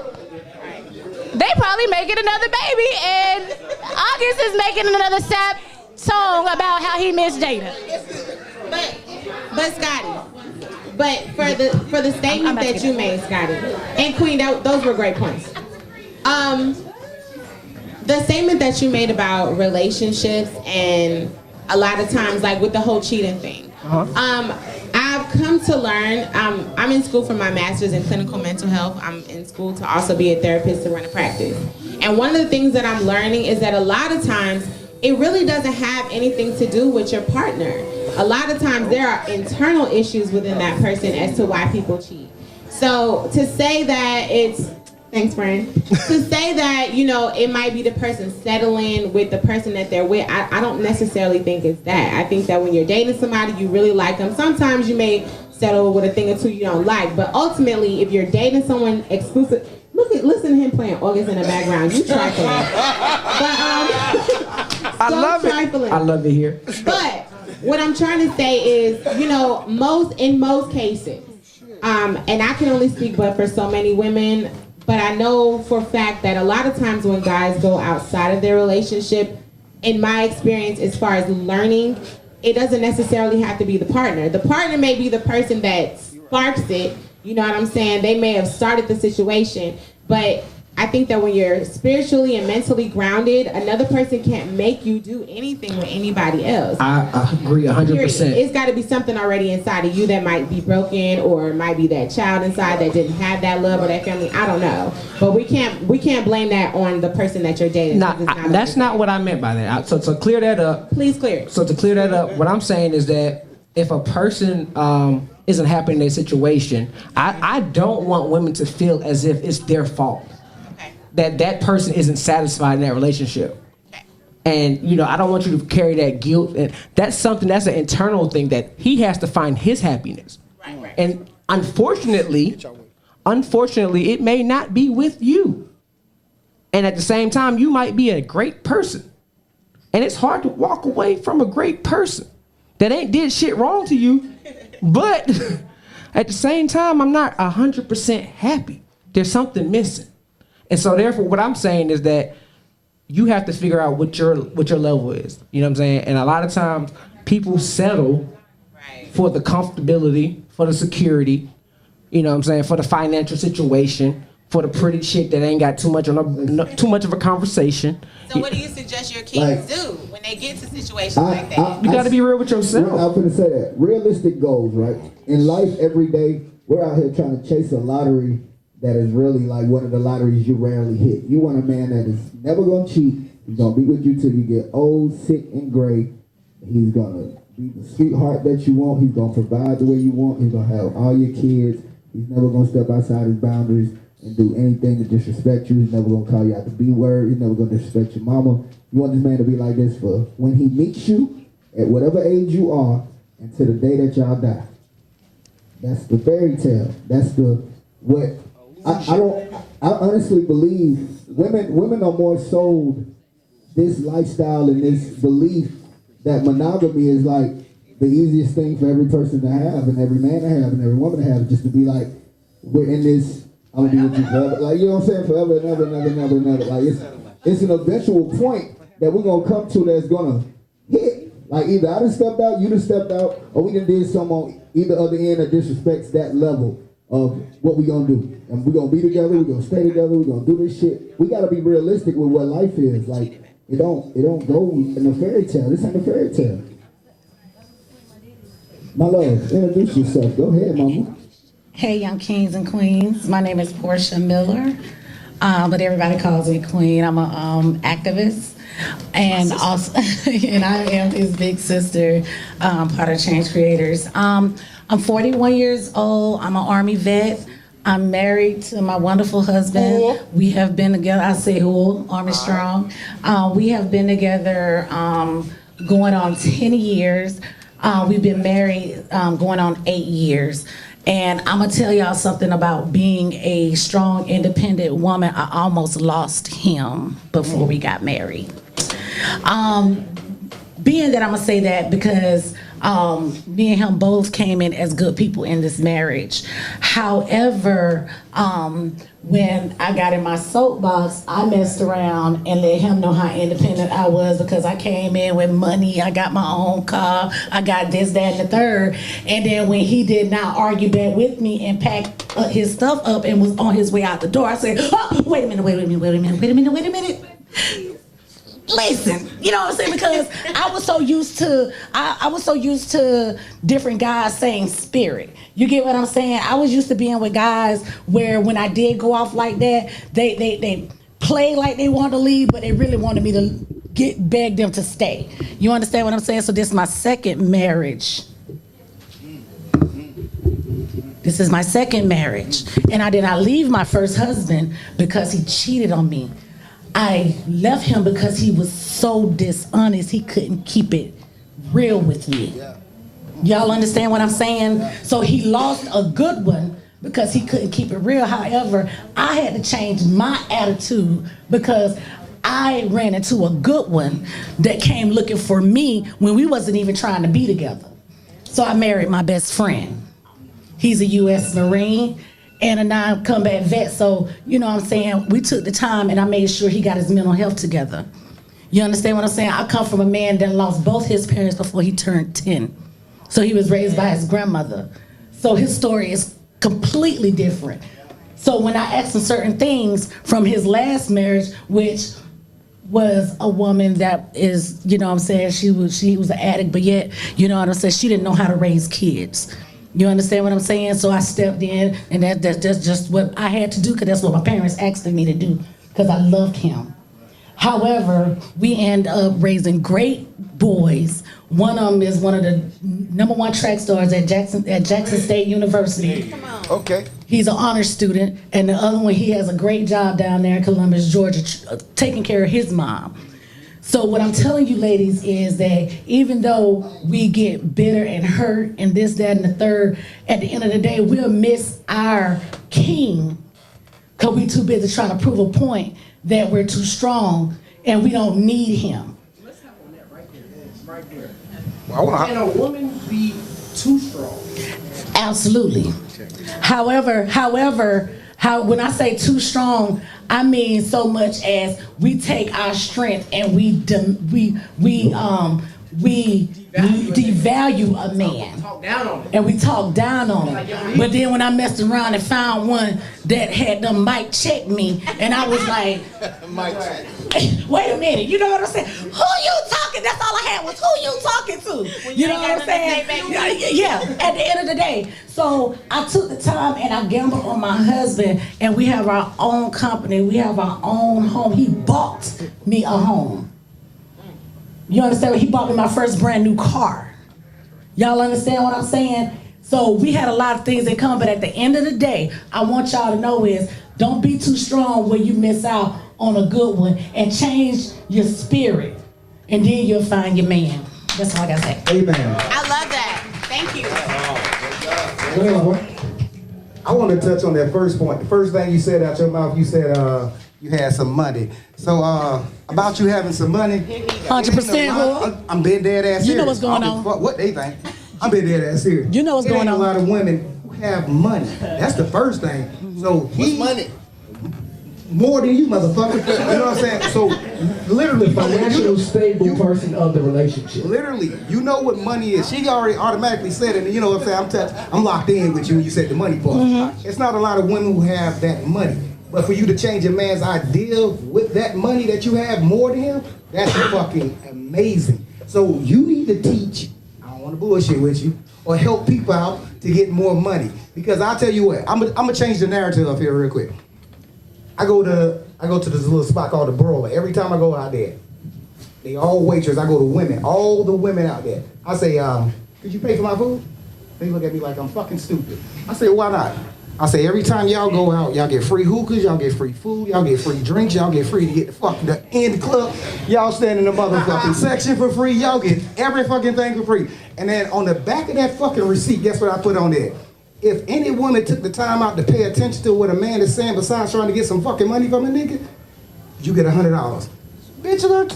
They probably making another baby, and August is making another sad song about how he missed Jada. But Scotty, for the statement that you made, Scotty, and Queen, those were great points. The statement that you made about relationships and a lot of times, like with the whole cheating thing. I've come to learn, I'm in school for my master's in clinical mental health. I'm in school to also be a therapist to run a practice. And one of the things that I'm learning is that a lot of times it really doesn't have anything to do with your partner. A lot of times there are internal issues within that person as to why people cheat. So to say that thanks, friend. To say that, you know, it might be the person settling with the person that they're with, I don't necessarily think it's that. I think that when you're dating somebody, you really like them. Sometimes you may settle with a thing or two you don't like, but ultimately, if you're dating someone exclusive, listen to him playing August in the background. You trifling. I love it. I love it here. But what I'm trying to say is, you know, in most cases, and I can only speak but for so many women, but I know for a fact that a lot of times when guys go outside of their relationship, in my experience, as far as learning, it doesn't necessarily have to be the partner. The partner may be the person that sparks it, you know what I'm saying? They may have started the situation, but I think that when you're spiritually and mentally grounded, another person can't make you do anything with anybody else. I agree 100%. It's got to be something already inside of you that might be broken, or it might be that child inside that didn't have that love or that family. I don't know, but we can't blame that on the person that you're dating. That's not what I meant by that. So to clear that up, please clear it. So to clear that up, what I'm saying is that if a person isn't happy in their situation, I don't want women to feel as if it's their fault. That person isn't satisfied in that relationship. And, you know, I don't want you to carry that guilt. And that's an internal thing that he has to find his happiness. Right. And unfortunately, it may not be with you. And at the same time, you might be a great person. And it's hard to walk away from a great person that ain't did shit wrong to you. But at the same time, I'm not 100% happy. There's something missing. And so therefore, what I'm saying is that you have to figure out what your level is. You know what I'm saying? And a lot of times people settle for the comfortability, for the security, you know what I'm saying, for the financial situation, for the pretty chick that ain't got too much of a conversation. So what do you suggest your kids do when they get to situations like that? You got to be real with yourself. I'm going to say that. Realistic goals, right? In life, every day, we're out here trying to chase a lottery that is really like one of the lotteries you rarely hit. You want a man that is never going to cheat. He's going to be with you till you get old, sick, and gray. He's going to be the sweetheart that you want. He's going to provide the way you want. He's going to have all your kids. He's never going to step outside his boundaries and do anything to disrespect you. He's never going to call you out the B word. He's never going to disrespect your mama. You want this man to be like this for when he meets you at whatever age you are, and to the day that y'all die. That's the fairy tale. That's the what I honestly believe women are more sold this lifestyle and this belief that monogamy is like the easiest thing for every person to have and every man to have and every woman to have, just to be like, we're in this, I'm gonna be with you forever. Like, you know what I'm saying? Forever and ever and ever and ever and ever. Like, it's an eventual point that we're gonna come to that's gonna hit. Like, either I done stepped out, you done stepped out, or we done did something on either other end that disrespects that level of what we gonna do. And we're gonna be together, we're gonna stay together, we're gonna do this shit. We gotta be realistic with what life is. Like, it don't go in a fairy tale. This ain't a fairy tale. My love, introduce yourself. Go ahead, mama. Hey, young kings and queens. My name is Portia Miller, but everybody calls me Queen. I'm a activist, and also, and I am his big sister, part of Change Creators. I'm 41 years old. I'm an Army vet. I'm married to my wonderful husband. We have been together. I say who? Army strong. We have been together going on 10 years. We've been married going on 8 years. And I'm gonna tell y'all something about being a strong, independent woman. I almost lost him before we got married. Being that I'm gonna say that because me and him both came in as good people in this marriage. However, when I got in my soapbox, I messed around and let him know how independent I was because I came in with money, I got my own car, I got this, that, and the third. And then when he did not argue back with me and pack his stuff up and was on his way out the door, I said, oh, wait a minute. Listen, you know what I'm saying? Because I was so used to different guys saying spirit. You get what I'm saying? I was used to being with guys where when I did go off like that, they played like they wanted to leave, but they really wanted me to beg them to stay. You understand what I'm saying? So this is my second marriage. This is my second marriage. And I did not leave my first husband because he cheated on me. I left him because he was so dishonest, he couldn't keep it real with me. Y'all understand what I'm saying? So he lost a good one because he couldn't keep it real. However, I had to change my attitude because I ran into a good one that came looking for me when we wasn't even trying to be together. So I married my best friend. He's a U.S. Marine and a non-combat vet, so, you know what I'm saying, we took the time and I made sure he got his mental health together. You understand what I'm saying? I come from a man that lost both his parents before he turned 10. So he was raised by his grandmother. So his story is completely different. So when I asked him certain things from his last marriage, which was a woman that is, you know what I'm saying, she was an addict, but yet, you know what I'm saying, she didn't know how to raise kids. You understand what I'm saying? So I stepped in, and that's just what I had to do, because that's what my parents asked me to do, because I loved him. However, we end up raising great boys. One of them is one of the #1 track stars at Jackson State University. Okay. He's an honor student, and the other one, he has a great job down there in Columbus, Georgia, taking care of his mom. So what I'm telling you ladies is that even though we get bitter and hurt and this, that, and the third, at the end of the day, we'll miss our king because we too busy trying to prove a point that we're too strong and we don't need him. Let's have on that right there. Right there. Can a woman be too strong? Absolutely. However, when I say too strong, I mean so much as we take our strength and we devalue a man. And we talk down on him. But then when I messed around and found one that had them mic check me, and I was like, wait a minute, you know what I'm saying? Who you talking? That's all I had was who you talking to. You know what I'm saying? Yeah, at the end of the day. So I took the time and I gambled on my husband, and we have our own company. We have our own home. He bought me a home. You understand? He bought me my first brand new car. Y'all understand what I'm saying? So we had a lot of things that come, but at the end of the day, I want y'all to know is don't be too strong where you miss out on a good one, and change your spirit, and then you'll find your man. That's all I gotta say. Amen. I love that. I want to touch on that first point. The first thing you said out your mouth, you said you had some money. So about you having some money, 100%. I'm being dead ass serious. You know what's going on. What they think. I'm being dead ass serious. You know what's going on. A lot of women who have money. That's the first thing. So What's money? More than you, motherfucker. You know what I'm saying? So literally, Financial stable person of the relationship. literally, you know what money is. She already automatically said it, and you know what I'm saying? I'm locked in with you when you said the money part. It's not a lot of women who have that money. But for you to change a man's idea with that money that you have more than him, that's fucking amazing. So you need to teach, I don't want to bullshit with you, or help people out to get more money. Because I'll tell you what, I'm gonna change the narrative up here real quick. I go to this little spot called the Broiler. Every time I go out there, they all waiters. I go to women, all the women out there. I say, could you pay for my food? They look at me like I'm fucking stupid. I say, why not? I say, every time y'all go out, y'all get free hookahs, y'all get free food, y'all get free drinks, y'all get free to get the fucking in the club. Y'all stand in the motherfucking section for free. Y'all get every fucking thing for free. And then on the back of that fucking receipt, guess what I put on there? If any woman took the time out to pay attention to what a man is saying besides trying to get some fucking money from a nigga, you get $100. Bitch, look,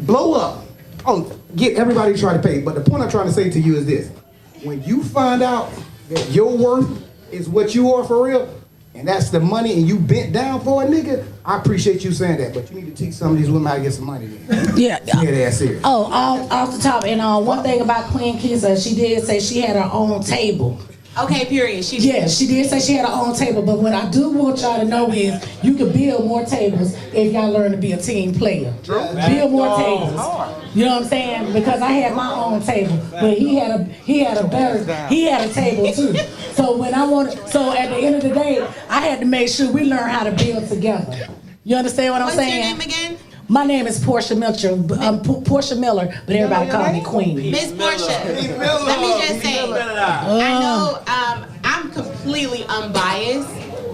blow up. Oh, get everybody to try to pay. But the point I'm trying to say to you is this. When you find out that your worth is what you are for real, and that's the money, and you bent down for a nigga, I appreciate you saying that. But you need to teach some of these women how to get some money. Yeah. That's serious. Oh, off the top, and one thing about Queen Kisa, she did say she had her own table. Okay, period. She did say she had her own table, but what I do want y'all to know is you can build more tables if y'all learn to be a team player. True. Build more tables. You know what I'm saying? Because I had my own table, but he had a table too. So at the end of the day, I had to make sure we learn how to build together. You understand what I'm saying? What's your name again? My name is Portia Miller, but everybody call me Queen. Miss Portia, let me just say, I know I'm completely unbiased.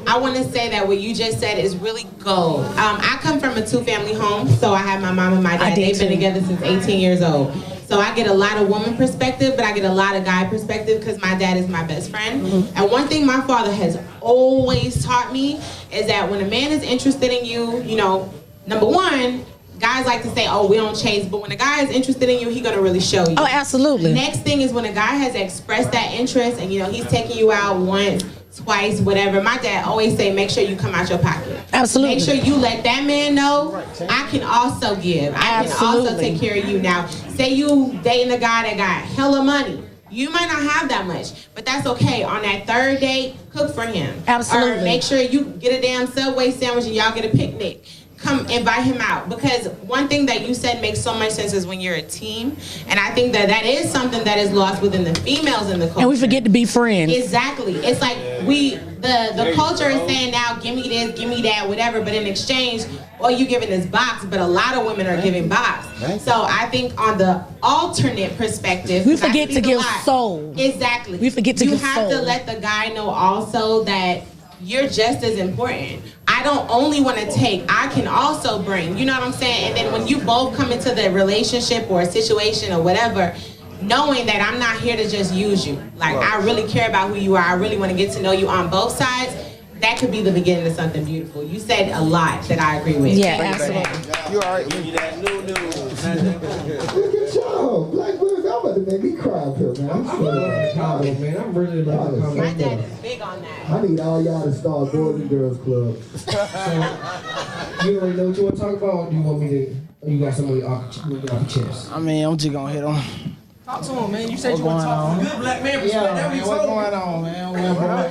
I want to say that what you just said is really gold. I come from a two-family home, so I have my mom and my dad. They've been together since 18 years old. So I get a lot of woman perspective, but I get a lot of guy perspective because my dad is my best friend. And one thing my father has always taught me is that when a man is interested in you, you know, number one, guys like to say, oh, we don't chase, but when a guy is interested in you, he's gonna really show you. Oh, absolutely. Next thing is when a guy has expressed that interest and, you know, he's taking you out once, twice, whatever. My dad always say, make sure you come out your pocket. Absolutely. Make sure you let that man know, I can also give. I can also take care of you. Now, say you dating a guy that got hella money. You might not have that much, but that's okay. On that third date, cook for him. Absolutely. Or make sure you get a damn Subway sandwich and y'all get a picnic. Come invite him out, because one thing that you said makes so much sense is when you're a team, and I think that is something that is lost within the females in the culture. And we forget to be friends. Exactly. It's like the culture is saying now, give me this, give me that, whatever, but in exchange, all you giving is box, but a lot of women are giving box. So I think on the alternate perspective, we forget to give soul. Exactly. We forget to give soul. You have to let the guy know also that you're just as important. I don't only want to take, I can also bring, you know what I'm saying? And then when you both come into the relationship or a situation or whatever, knowing that I'm not here to just use you. Like, I really care about who you are. I really want to get to know you on both sides. That could be the beginning of something beautiful. You said a lot that I agree with. Yeah, absolutely. You all right? Give you that new news. Look at y'all. Black boys, y'all about to make me cry up here, man. I'm really loving the My dad is big on that. I need all y'all to start Boys and Girls Club. So, you already know what you want to talk about, or do you want me to, or you got somebody off your chest? I mean, I'm just gonna hit on. Talk to him, man. You said you want to talk from good black man perspective. Yeah, man, what's going on, man? What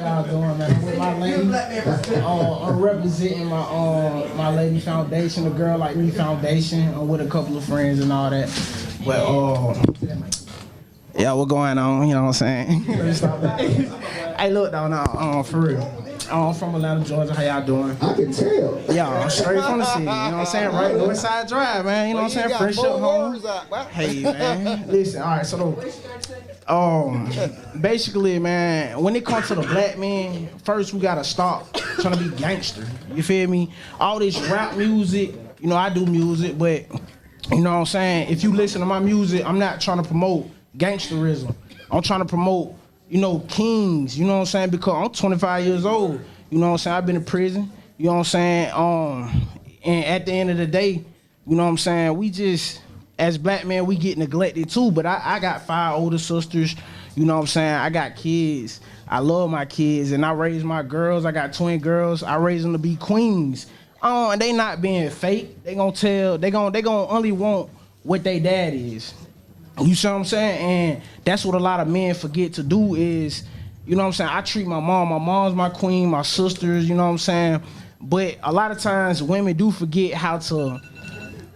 y'all doing, man? With my lady, I'm representing my lady foundation, the Girl Like Me Foundation. I'm with a couple of friends and all that. Well, yeah, what's going on? You know what I'm saying? Hey, look, no, for real. I'm from Atlanta, Georgia. How y'all doing? I can tell. Yeah, I'm straight from the city. You know what I'm saying? Right, North Side Drive, man. You know what I'm saying? Fresh up home. Hey, man. Listen, all right. So, basically, man, when it comes to the black man, first we gotta stop trying to be gangster. You feel me? All this rap music. You know, I do music, but you know what I'm saying? If you listen to my music, I'm not trying to promote gangsterism. I'm trying to promote you know, kings, you know what I'm saying? Because I'm 25 years old, you know what I'm saying? I've been in prison, you know what I'm saying? And at the end of the day, you know what I'm saying? We just, as black men, we get neglected too, but I got 5 older sisters, you know what I'm saying? I got kids. I love my kids, and I raise my girls. I got twin girls. I raise them to be queens. And they not being fake. They gonna only want what they dad is. You see what I'm saying? And that's what a lot of men forget to do is, you know what I'm saying? I treat my mom. My mom's my queen, my sisters, you know what I'm saying? But a lot of times women do forget how to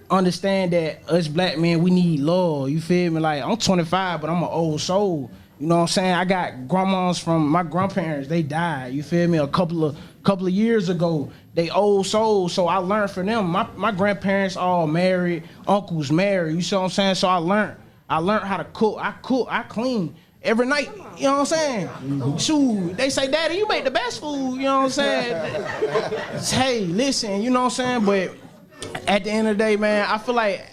understand that us black men, we need love. You feel me? Like, I'm 25, but I'm an old soul. You know what I'm saying? I got grandmas from my grandparents. They died. You feel me? A couple of years ago. They old souls. So I learned from them. My grandparents all married. Uncles married. You see what I'm saying? So I learned how to cook. I clean every night. You know what I'm saying? Shoot, they say, Daddy, you make the best food. You know what I'm saying? Hey, listen, you know what I'm saying? But at the end of the day, man, I feel like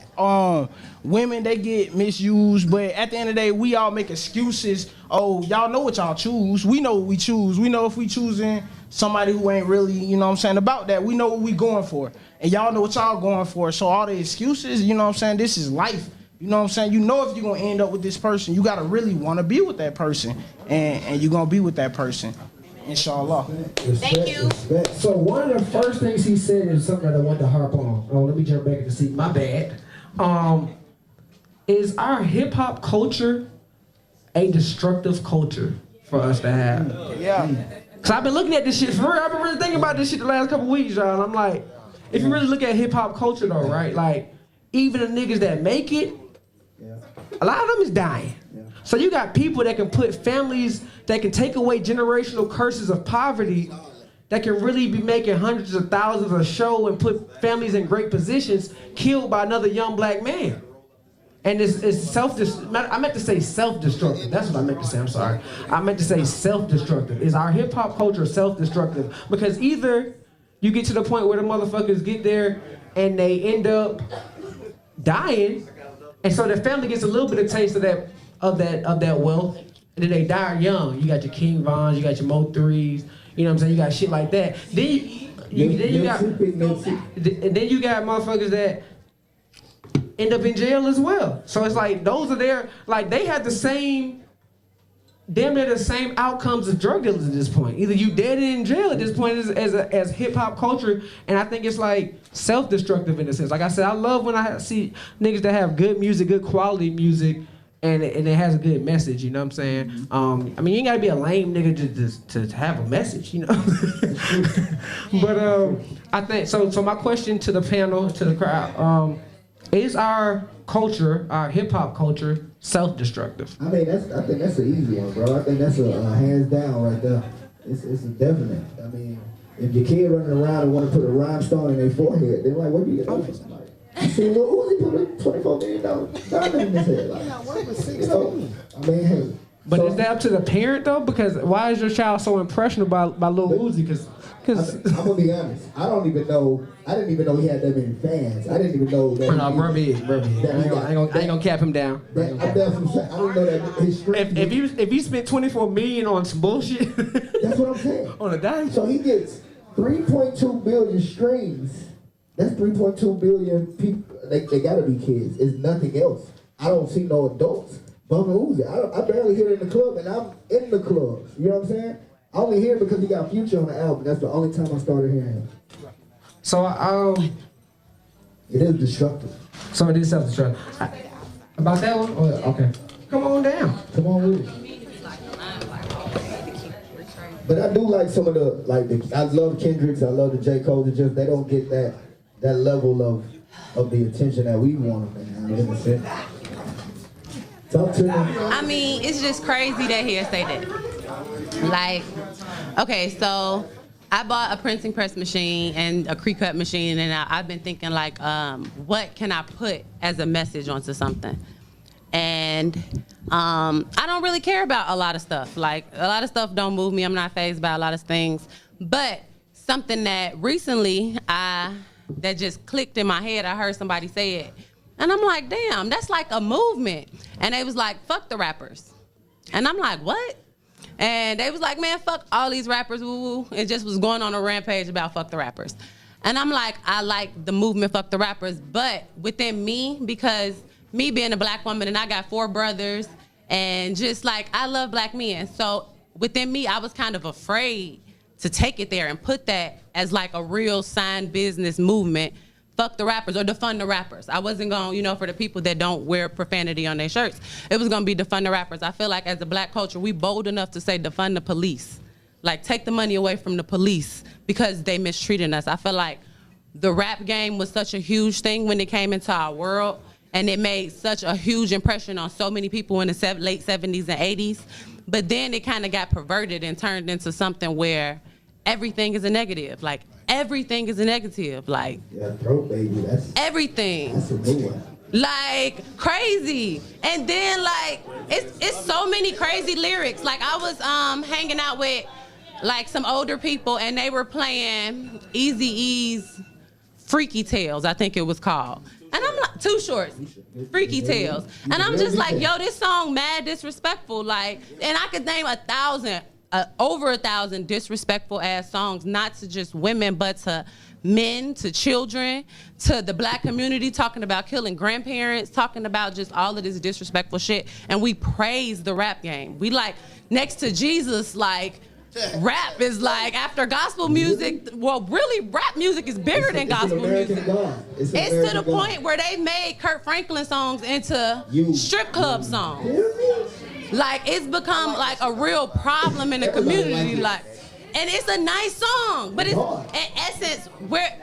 women, they get misused, but at the end of the day, we all make excuses. Oh, y'all know what y'all choose. We know what we choose. We know if we choosing somebody who ain't really, you know what I'm saying, about that. We know what we going for. And y'all know what y'all going for. So all the excuses, you know what I'm saying, this is life. You know what I'm saying? You know if you're going to end up with this person, you got to really want to be with that person. And you're going to be with that person. Inshallah. Thank you. So one of the first things he said is something that I want to harp on. Oh, let me jump back in the seat. My bad. Is our hip hop culture a destructive culture for us to have? Yeah. Cause I've been looking at this shit for real. I've been really thinking about this shit the last couple weeks, y'all. And I'm like, if you really look at hip hop culture though, right? Like, even the niggas that make it, a lot of them is dying. So you got people that can put families, that can take away generational curses of poverty, that can really be making hundreds of thousands a show and put families in great positions, killed by another young black man. And it's I meant to say self-destructive. That's what I meant to say, I'm sorry. I meant to say self-destructive. Is our hip hop culture self-destructive? Because either you get to the point where the motherfuckers get there and they end up dying, and so the family gets a little bit of taste of that wealth, and then they die young. You got your King Vons, you got your Mo 3s, you know what I'm saying? You got shit like that. Then you got motherfuckers that end up in jail as well. So it's like those are their, like, they have the same, damn near the same outcomes as drug dealers at this point. Either you dead in jail at this point as hip hop culture, and I think it's like self-destructive in a sense. Like I said, I love when I see niggas that have good music, good quality music, and it has a good message, you know what I'm saying? I mean, you ain't gotta be a lame nigga to have a message, you know? But I think, so my question to the panel, to the crowd, is our culture, our hip hop culture, self-destructive? I mean, I think that's an easy one, bro. I think that's a hands down right there. It's a definite. I mean, if your kid running around and want to put a rhinestone in their forehead, they're like, what do you get over? Like, I see Lil Uzi put a $24 million diamond in his head. Like, you know, I mean, hey. But is that up to the parent though? Because why is your child so impressionable by Lil Uzi? Because I'm gonna be honest. I didn't even know he had that many fans. I didn't even know that. No, bro, I ain't gonna cap him down. I didn't know that his stream. If he spent $24 million on some bullshit, that's what I'm saying. On a dime. So he gets 3.2 billion streams. That's 3.2 billion people. They gotta be kids. It's nothing else. I don't see no adults bumping Uzi. I barely hear it in the club, and I'm in the clubs. You know what I'm saying? I only hear it because he got Future on the album. That's the only time I started hearing him. So it is destructive. So it is self-destructive. About that one? Oh, okay. Come on down. Come on with it. But I do like some of I love Kendrick's, I love the J. Cole's. It's just they don't get that level of the attention that we want them to have. Talk to me. I mean, it's just crazy that he'll say that. Like, okay, so I bought a printing press machine and a pre-cut machine, and I've been thinking like, what can I put as a message onto something? And I don't really care about a lot of stuff. Like, a lot of stuff don't move me. I'm not fazed by a lot of things. But something that recently that just clicked in my head, I heard somebody say it. And I'm like, damn, that's like a movement. And they was like, fuck the rappers. And I'm like, what? And they was like, man, fuck all these rappers, woo woo. It just was going on a rampage about fuck the rappers. And I'm like, I like the movement fuck the rappers, but within me, because me being a black woman and I got 4 brothers and just like, I love black men. So within me, I was kind of afraid to take it there and put that as like a real signed business movement, fuck the rappers or defund the rappers. I wasn't going, you know, for the people that don't wear profanity on their shirts, it was going to be defund the rappers. I feel like as a black culture, we bold enough to say defund the police. Like take the money away from the police because they mistreated us. I feel like the rap game was such a huge thing when it came into our world, and it made such a huge impression on so many people in the late 70s and 80s. But then it kind of got perverted and turned into something where everything is a negative. Like everything is a negative. Like yeah, throat baby. That's everything. That's a new one. Like crazy. And then like it's so many crazy lyrics. Like I was hanging out with like some older people and they were playing Eazy-E's Freaky Tales, I think it was called. And I'm like, Too Shorts, Freaky Tales. And I'm just like, yo, this song mad disrespectful. Like, and I could name over 1,000 disrespectful ass songs, not to just women, but to men, to children, to the black community, talking about killing grandparents, talking about just all of this disrespectful shit. And we praise the rap game. We like, next to Jesus, like, rap is like after gospel music. Well, really, rap music is bigger than gospel music. It's to the point where they made Kirk Franklin songs into strip club songs. Like it's become like a real problem in the community. Like, and it's a nice song, but it's in essence where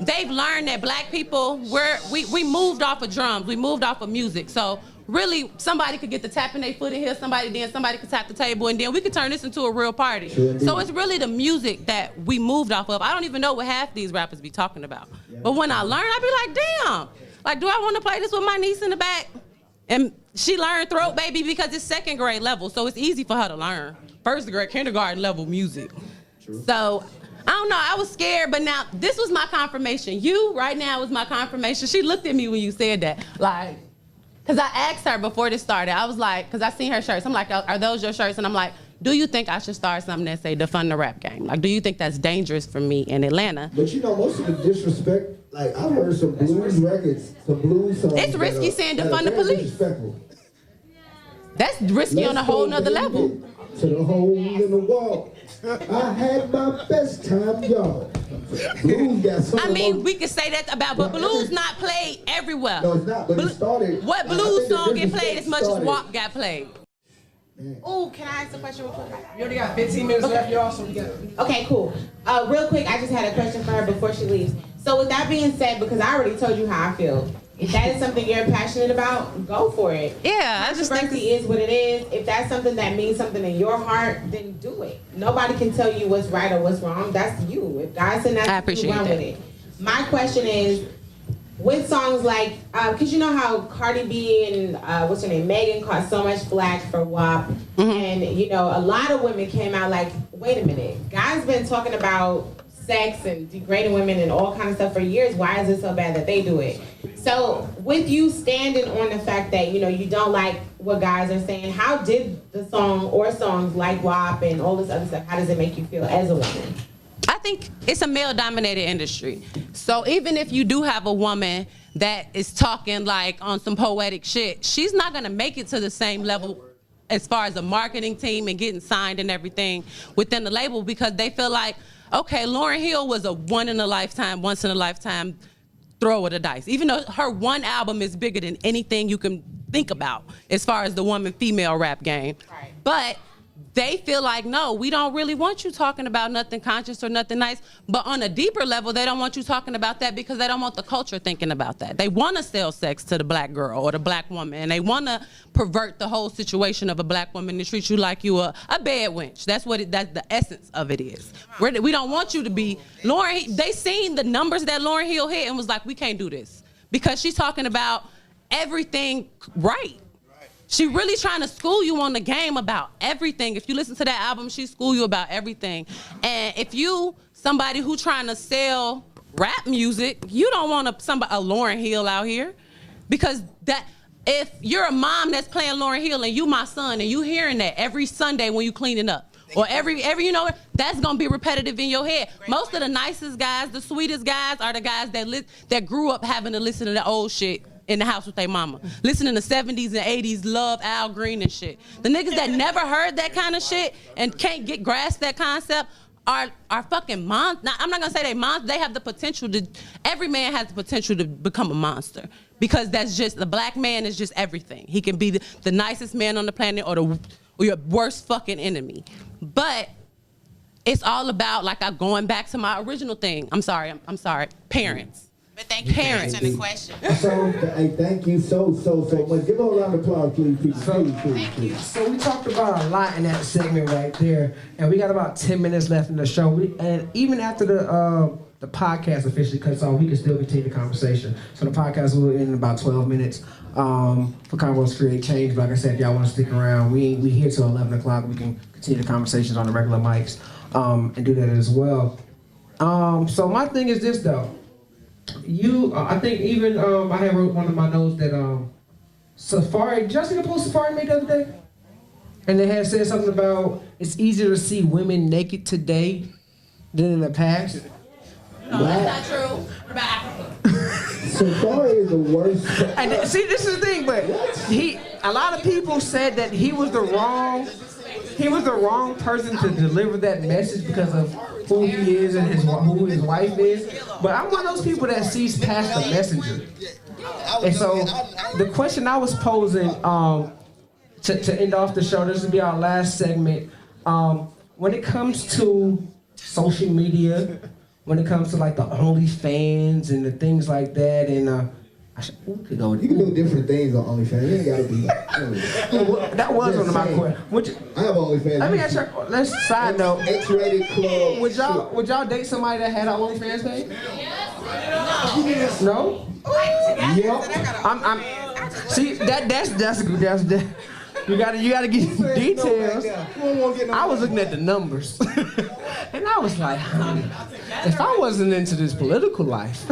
they've learned that black people we moved off of drums, we moved off of music. So really, somebody could get the tapping their foot in here, somebody could tap the table, and then we could turn this into a real party. So it's really the music that we moved off of. I don't even know what half these rappers be talking about. But when I learn, I be like, damn, like, do I want to play this with my niece in the back? And she learned Throat Baby because it's 2nd grade level, so it's easy for her to learn. 1st grade, kindergarten level music. So I don't know, I was scared, but now this was my confirmation. You right now was my confirmation. She looked at me when you said that, like, because I asked her before this started, I was like, because I seen her shirts, I'm like, are those your shirts? And I'm like, do you think I should start something that say defund the rap game? Like, do you think that's dangerous for me in Atlanta? But you know, most of the disrespect, like I've heard some blues records, some blues songs. It's risky saying defund the police. That's risky on a whole nother level. To the hole in the wall. I had my best time, y'all. I mean, we could say that about, but blues not played everywhere. No, it's not, but it started. What blues song get played as much as WAP got played? Oh, can I ask a question real quick? You only got 15 minutes left, y'all, so we got. Okay, cool. Real quick, I just had a question for her before she leaves. So with that being said, because I already told you how I feel, if that is something you're passionate about, go for it. Yeah, I just think controversy is what it is. If that's something that means something in your heart, then do it. Nobody can tell you what's right or what's wrong. That's you. If God said that's you, run with it. My question is, with songs like, because you know how Cardi B and what's her name, Megan caught so much flack for WAP, and you know a lot of women came out like, wait a minute, guys been talking about sex and degrading women and all kind of stuff for years. Why is it so bad that they do it? So with you standing on the fact that you know you don't like what guys are saying, how did the song or songs like WAP and all this other stuff, how does it make you feel as a woman? I think it's a male-dominated industry. So even if you do have a woman that is talking like on some poetic shit, she's not gonna make it to the same level as far as a marketing team and getting signed and everything within the label, because they feel like, okay, Lauryn Hill was a once in a lifetime throw of the dice. Even though her one album is bigger than anything you can think about as far as the woman-female rap game. Right. But they feel like, no, we don't really want you talking about nothing conscious or nothing nice. But on a deeper level, they don't want you talking about that because they don't want the culture thinking about that. They want to sell sex to the black girl or the black woman, and they want to pervert the whole situation of a black woman and treat you like you a bad wench. That's what that's the essence of it is. We don't want you to be Lauryn. They seen the numbers that Lauryn Hill hit and was like, we can't do this because she's talking about everything right. She really trying to school you on the game about everything. If you listen to that album, she school you about everything. And if you somebody who trying to sell rap music, you don't want a Lauryn Hill out here, because that if you're a mom that's playing Lauryn Hill and you my son and you hearing that every Sunday when you cleaning up, or every you know, that's gonna be repetitive in your head. Most of the nicest guys, the sweetest guys, are the guys that grew up having to listen to the old shit in the house with their mama, listening to 70s and 80s love, Al Green and shit. The niggas that never heard that kind of shit and can't grasp that concept are fucking monsters. Now, I'm not gonna say they monsters. They have the potential to. Every man has the potential to become a monster, because that's just, the black man is just everything. He can be the nicest man on the planet or your worst fucking enemy. But it's all about, like, I'm going back to my original thing. I'm sorry. Parents. But thank you for answering the question. So, hey, thank you so much. Give a round of applause, please, people. Please. So we talked about a lot in that segment right there, and we got about 10 minutes left in the show. And even after the podcast officially cuts off, we can still continue the conversation. So the podcast will end in about 12 minutes for Convos Create Change. Like I said, if y'all want to stick around, we here till 11 o'clock. We can continue the conversations on the regular mics and do that as well. So my thing is this, though. I think even I had wrote one of my notes that Safari. Did y'all see the post Safari made the other day? And they had said something about it's easier to see women naked today than in the past. No, that's not true. What about Africa? Safari is the worst. And see, this is the thing, but a lot of people said that he was the wrong person to deliver that message because of who he is and who his wife is. But I'm one of those people that sees past the messenger. And so the question I was posing to end off the show, this will be our last segment. When it comes to social media, when it comes to like the OnlyFans and the things like that, and you can do different things on OnlyFans. You ain't gotta be. That was one of my questions. I have OnlyFans. Let me ask you. Let's side note. X-rated club. Would y'all date somebody that had an OnlyFans page? No. Yeah. See, that's a good. You gotta get details. I was looking at the numbers, and I was like, if I wasn't into this political life,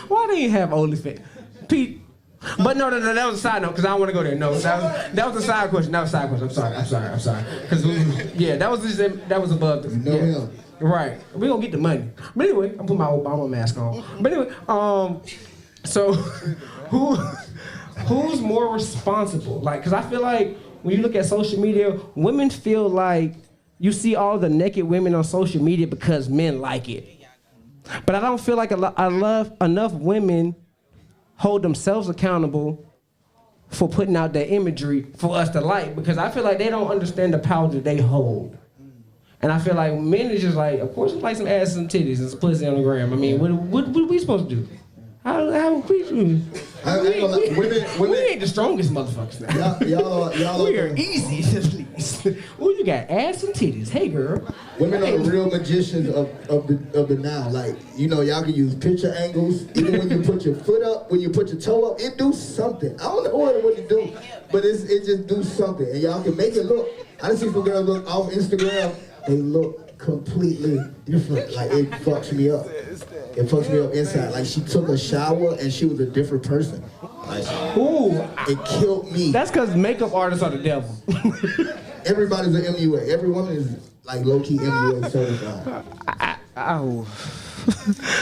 why they ain't have OnlyFans? Pete. But no, that was a side note, because I don't want to go there. No, that was a side question. That was a side question. I'm sorry. Because that was above the. Right. We gonna get the money. But anyway, I'm putting my Obama mask on. But anyway, so who's more responsible? Like, because I feel like when you look at social media, women feel like you see all the naked women on social media because men like it. But I don't feel like enough women hold themselves accountable for putting out that imagery for us to like, because I feel like they don't understand the power that they hold. And I feel like men is just like, of course we like some ass and some titties and some pussy on the gram. I mean, what are we supposed to do? How we do? We ain't the strongest motherfuckers now. Y'all we are easy to please. Ooh, you got ass and titties. Hey, girl. Women are the real magicians of the now. Like, you know, y'all can use picture angles. Even when you put your foot up, when you put your toe up, it do something. I don't know what it do, but it just do something. And y'all can make it look. I done see some girls look off Instagram. They look completely different. Like, it fucks me up. It fucks me up inside. Like, she took a shower and she was a different person. Like, ooh, it killed me. That's because makeup artists are the devil. Everybody's an MUA. Every woman is like low-key MUA certified.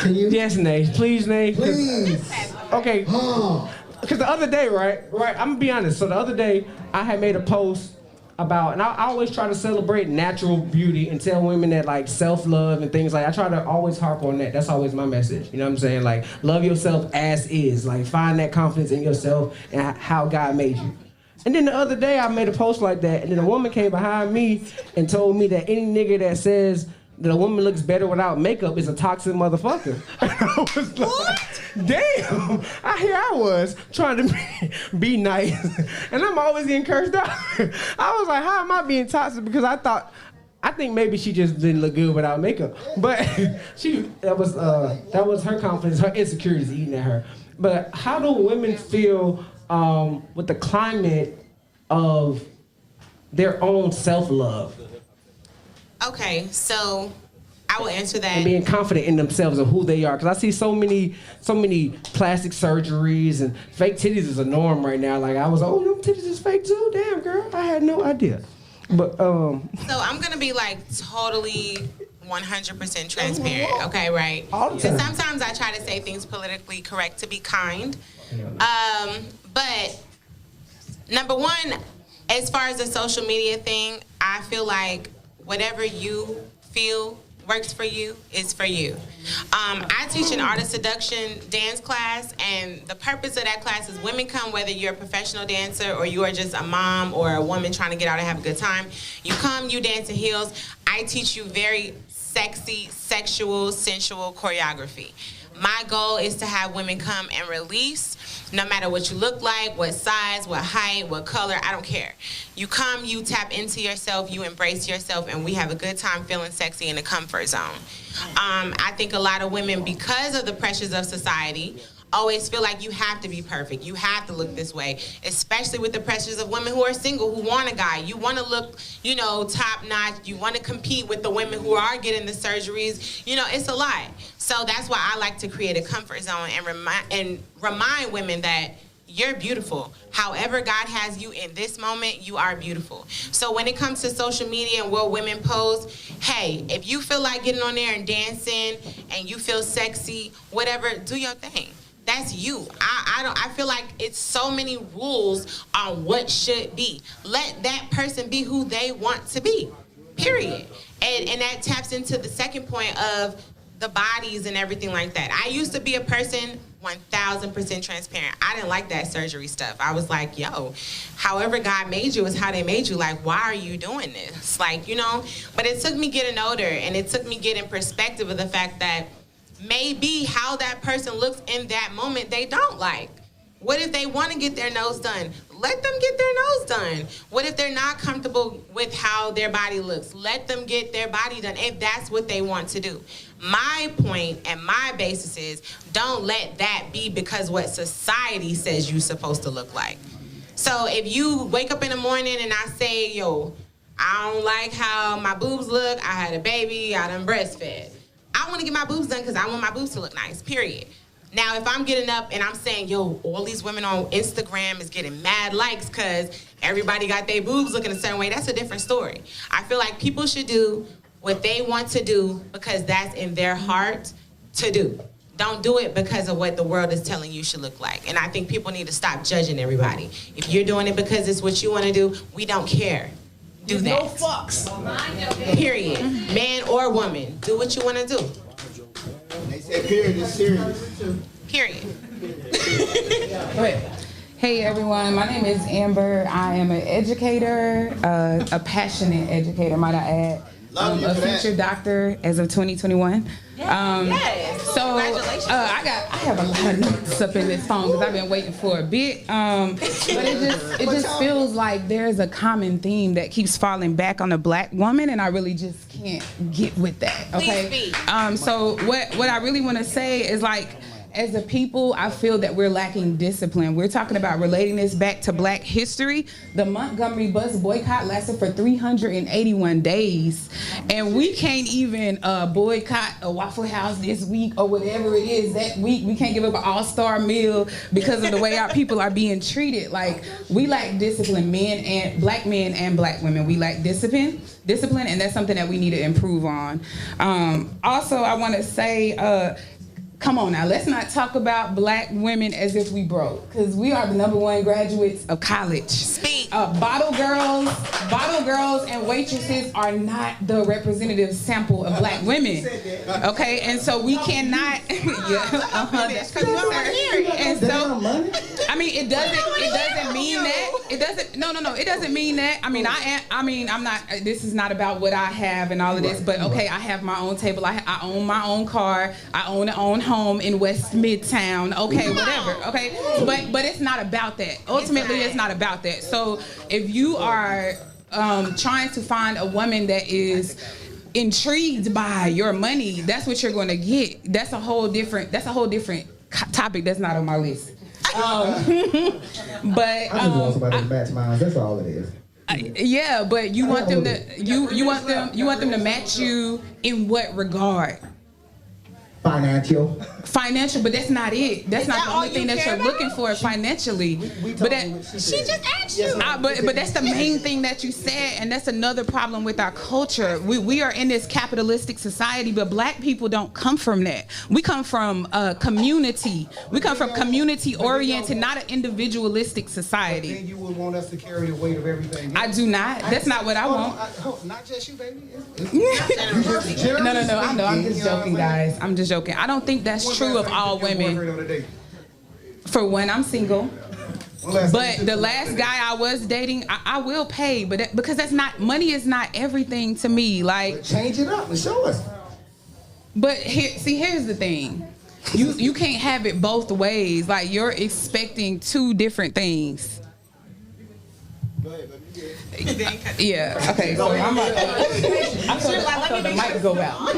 Can you? Yes, Nate. Please, Nate. Please. Okay. Because the other day, right, I'm gonna be honest. So the other day, I had made a post about, and I always try to celebrate natural beauty and tell women that, like, self-love and things like, I try to always harp on that. That's always my message. You know what I'm saying? Like, love yourself as is. Like, find that confidence in yourself and how God made you. And then the other day I made a post like that, and then a woman came behind me and told me that any nigga that says that a woman looks better without makeup is a toxic motherfucker. And I was like, damn, here I was trying to be nice, and I'm always getting cursed out. I was like, how am I being toxic? Because I think maybe she just didn't look good without makeup. But that was her confidence, her insecurities eating at her. But how do women feel with the climate of their own self-love? Okay, so I will answer that. And being confident in themselves of who they are. Because I see so many plastic surgeries and fake titties is a norm right now. Like I was, oh, them titties is fake too? Damn, girl, I had no idea. But So I'm gonna be like totally 100% transparent, okay, right? Because sometimes I try to say things politically correct to be kind. But number one, as far as the social media thing, I feel like whatever you feel works for you is for you. I teach an art of seduction dance class, and the purpose of that class is women come, whether you're a professional dancer or you are just a mom or a woman trying to get out and have a good time. You come, you dance in heels. I teach you very sexy, sexual, sensual choreography. My goal is to have women come and release, no matter what you look like, what size, what height, what color, I don't care. You come, you tap into yourself, you embrace yourself, and we have a good time feeling sexy in the comfort zone. I think a lot of women, because of the pressures of society, always feel like you have to be perfect. You have to look this way, especially with the pressures of women who are single, who want a guy. You want to look, you know, top notch. You want to compete with the women who are getting the surgeries. You know, it's a lot. So that's why I like to create a comfort zone and remind women that you're beautiful. However God has you in this moment, you are beautiful. So when it comes to social media and what women post, hey, if you feel like getting on there and dancing and you feel sexy, whatever, do your thing. That's you. I feel like it's so many rules on what should be. Let that person be who they want to be, period. And that taps into the second point of the bodies and everything like that. I used to be a person 1000% transparent. I didn't like that surgery stuff. I was like, yo, however God made you is how they made you. Like, why are you doing this? Like, you know, but it took me getting older, and it took me getting perspective of the fact that maybe how that person looks in that moment they don't like. What if they want to get their nose done? Let them get their nose done. What if they're not comfortable with how their body looks? Let them get their body done if that's what they want to do. My point and my basis is don't let that be because what society says you're supposed to look like. So if you wake up in the morning and I say, yo, I don't like how my boobs look, I had a baby, I done breastfed. I want to get my boobs done because I want my boobs to look nice, period. Now, if I'm getting up and I'm saying, yo, all these women on Instagram is getting mad likes because everybody got their boobs looking a certain way, that's a different story. I feel like people should do what they want to do because that's in their heart to do. Don't do it because of what the world is telling you should look like. And I think people need to stop judging everybody. If you're doing it because it's what you want to do, we don't care. Do that. No fucks. Period. Man or woman, do what you want to do. They say period is serious. Period. Hey everyone, my name is Amber. I am an educator, a passionate educator, might I add. A future doctor as of 2021. So I have a lot of notes up in this phone because I've been waiting for a bit. But it just feels like there's a common theme that keeps falling back on the black woman, and I really just can't get with that. Okay. So what I really want to say is, like, as a people, I feel that we're lacking discipline. We're talking about relating this back to Black history. The Montgomery bus boycott lasted for 381 days. And we can't even boycott a Waffle House this week or whatever it is that week. We can't give up an all-star meal because of the way our people are being treated. Like, we lack discipline, black men and black women. We lack discipline, and that's something that we need to improve on. Also, I want to say, come on now, let's not talk about black women as if we broke, because we are the #1 graduates of college. Speak. Bottle girls and waitresses are not the representative sample of black women. Okay, and so we cannot. That's because you don't want to hear it. And so, I mean, it doesn't mean that. It doesn't. No. It doesn't mean that. I'm not. This is not about what I have and all of this. But okay, I have my own table. I own my own car. I own my own home in West Midtown. Okay, whatever. Okay, but it's not about that. Ultimately, it's not about that. So if you are trying to find a woman that is intrigued by your money, that's what you're going to get. That's a whole different topic. That's not on my list. But I just want somebody to match mine. That's all it is. Yeah, but you want them to you want them to match you in what regard? Financial, but that's not it. That's not the only thing that you're looking for financially. But She just asked you. but that's the main thing that you said, and that's another problem with our culture. We are in this capitalistic society, but black people don't come from that. We come from a community. We come from community oriented, not an individualistic society. Then you would want us to carry the weight of everything. I do not. That's not what I want. Not just you, baby. No. I know. I'm just joking, guys. I'm just joking. I don't think that's true of all women. For one, I'm single. But the last guy I was dating, I will pay, but because that's not, money is not everything to me. Like, change it up and show us. But here's the thing. You can't have it both ways. Like, you're expecting two different things. Yeah. Okay. So I'm I thought the mic go out.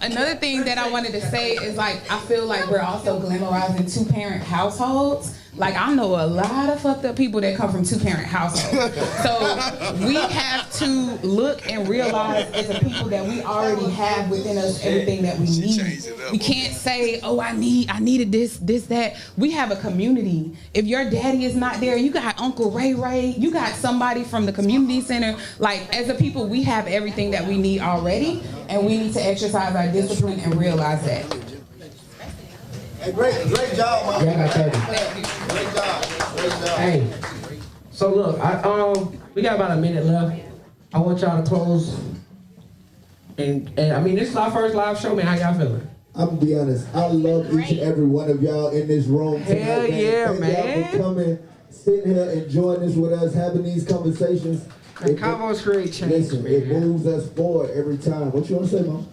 Another thing that I wanted to say is, like, I feel like we're also glamorizing two-parent households. Like, I know a lot of fucked up people that come from two-parent households. So we have to look and realize as a people that we already have within us everything that we need. We can't say, oh, I needed this, that. We have a community. If your daddy is not there, you got Uncle Ray, you got somebody from the community center. Like, as a people, we have everything that we need already, and we need to exercise our discipline and realize that. Hey, great job, man. Yeah, Great job. Hey, so look, we got about a minute left. I want y'all to close. And I mean, this is our first live show, man. How y'all feeling? I'm gonna be honest. I love each and every one of y'all in this room tonight. Hell yeah, Thank y'all for coming, sitting here, enjoying this with us, having these conversations. Convos create change. Listen, it moves us forward every time. What you want to say, Mom?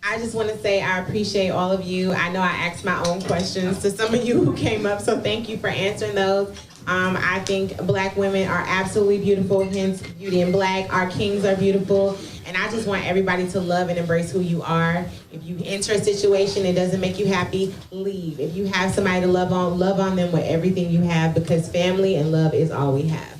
I just want to say I appreciate all of you. I know I asked my own questions to some of you who came up, so thank you for answering those. I think black women are absolutely beautiful, hence beauty in black. Our kings are beautiful, and I just want everybody to love and embrace who you are. If you enter a situation that doesn't make you happy, leave. If you have somebody to love on them with everything you have, because family and love is all we have.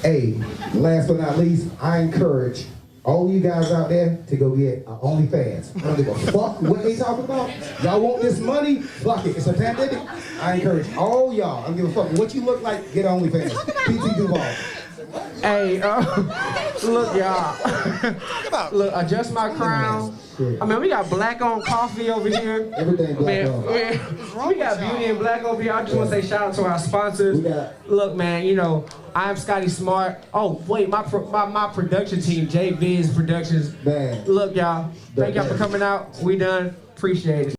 Hey, last but not least, I encourage all you guys out there to go get OnlyFans. I don't give a fuck what they talking about. Y'all want this money? Fuck it. It's a pandemic. I encourage all y'all. I don't give a fuck what you look like. Get OnlyFans. PT Duval. Hey, look, y'all. Look, adjust my crown. I mean, we got black on coffee over here. Everything black on. We got beauty and black over here. I just want to say shout out to our sponsors. Look, man, you know, I'm Scotty Smart. Oh, wait, my production team, J Viz Productions. Man. Look, y'all. Thank y'all for coming out. We done. Appreciate it.